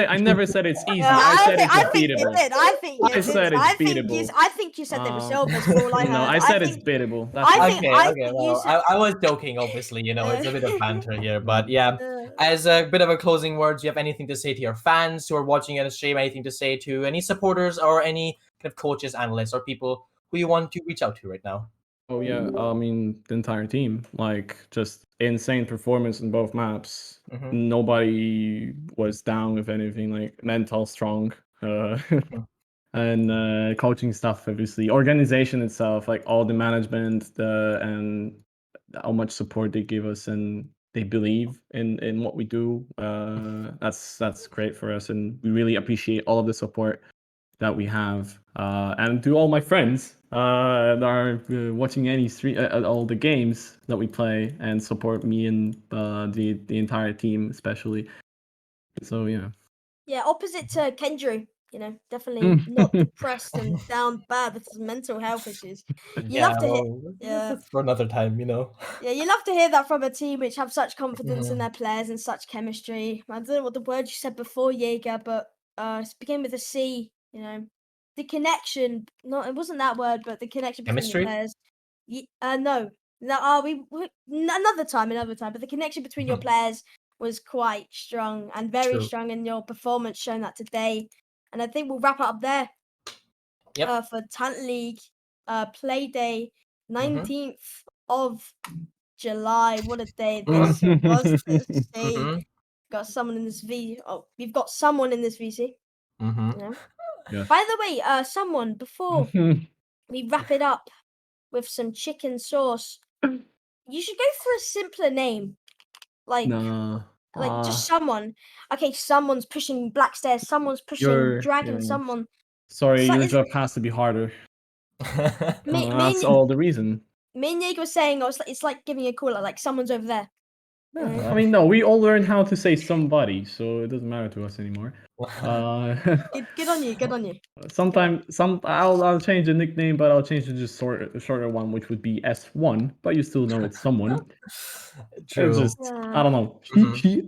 I never said it's easy. I said it's I think you beatable. did. I think you I did. said it's beatable. I think you said they were silvers for all I heard. No, I said it's beatable. That's I all. think- Okay, I okay. think you Well, said- I was joking, obviously. You know, it's a bit of banter here, but yeah. As a bit of a closing words, do you have anything to say to your fans who are watching on stream? Anything to say to any supporters or any kind of coaches, analysts, or people who you want to reach out to right now? Oh yeah, I mean the entire team, like just insane performance in both maps. Mhm. Nobody was down with anything, like mental strong, and coaching stuff, obviously, organization itself, like all the management, and how much support they give us, and they believe in what we do. That's great for us, and we really appreciate all of the support that we have, and to all my friends that are watching any stream, all the games that we play, and support me and the entire team, especially. So yeah. Yeah, opposite to Kendrew. You know, definitely not depressed and down bad with his mental health issues. You love to hear. Yeah. That's for another time, you know. Yeah, you love to hear that from a team which have such confidence in their players and such chemistry. I don't know what the word you said before, Jaeger, but it began with a C. You know, the connection. No, it wasn't that word, but the connection between Chemistry? the players. No. Another time. But the connection between your players was quite strong and very True. strong, and your performance shown that today. And I think we'll wrap it up there. Yep. For Talent League, playday 19th of July. What a day this was to see. Mhm. Got someone in this we've got someone in this VC. Mhm. You know? Yeah. By the way, someone before we wrap it up with some chicken sauce, you should go for a simpler name, like No. just someone. Okay, someone's pushing black stairs. Someone's pushing You're- dragon. yeah. Someone. Sorry, So your it's- job has to be harder. Me, me, That's and, all the reason. me and Nick was saying, it's like giving a call out, like someone's over there. I mean, no, we all learned how to say somebody, so it doesn't matter to us anymore. Good on you. Good on you. Sometimes, I'll change the nickname, but I'll change it to just shorter one, which would be S1. But you still know it's someone. True. It's just I don't know,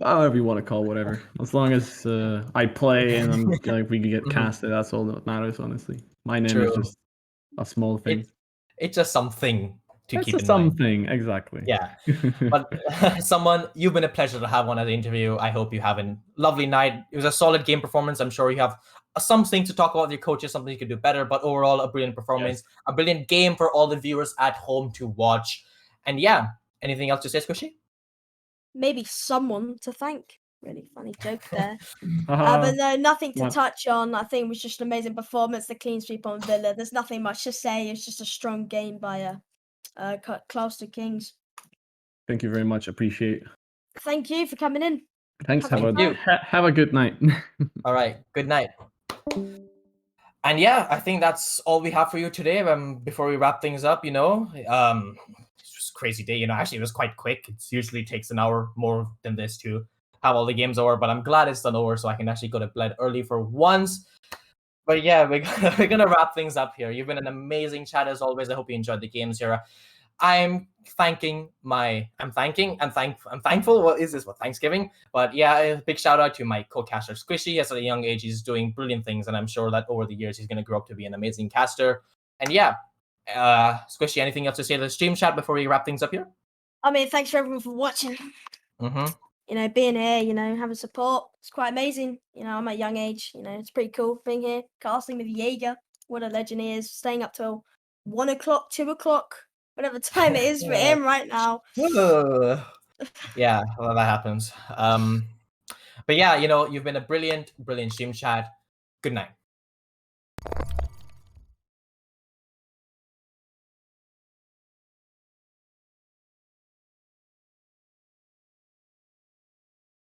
however you want to call it, whatever. As long as I play and I'm like we can get casted, that's all that matters. Honestly, my name is True. just a small thing. It's just something to It's keep just in mind. something, exactly. Yeah. But someone, you've been a pleasure to have on at the interview. I hope you have a lovely night. It was a solid game performance. I'm sure you have something to talk about with your coaches, something you could do better, but overall, a brilliant performance, a brilliant game for all the viewers at home to watch. And yeah, anything else to say, Squishy? Maybe someone to thank. Really funny joke there. But no, nothing to touch on. I think it was just an amazing performance. The clean sweep on Villa. There's nothing much to say. It's just a strong game by Carlstad Kings. Thank you very much. Appreciate. Thank you for coming in. Thanks. Have Have a good night. All right. Good night. And yeah, I think that's all we have for you today. Before we wrap things up, you know, it's just a crazy day. You know, actually, it was quite quick. It usually takes an hour more than this to have all the games over, but I'm glad it's done over so I can actually go to bed early for once. But yeah, we're gonna wrap things up here. You've been an amazing chat as always. I hope you enjoyed the games here. I'm thankful. What is this? What, Thanksgiving? But yeah, a big shout out to my co-caster Squishy. At a young age, he's doing brilliant things, and I'm sure that over the years he's gonna grow up to be an amazing caster. And yeah, Squishy, anything else to say to the stream chat before we wrap things up here? I mean, thanks for everyone for watching. You know, being here, you know, having support. It's quite amazing. You know, I'm at a young age. You know, it's pretty cool being here, casting with Jaeger. What a legend he is. Staying up till 1 o'clock, 2 o'clock, whatever time it is for him right now. Yeah, well, that happens. But yeah, you know, you've been a brilliant stream chat. Good night.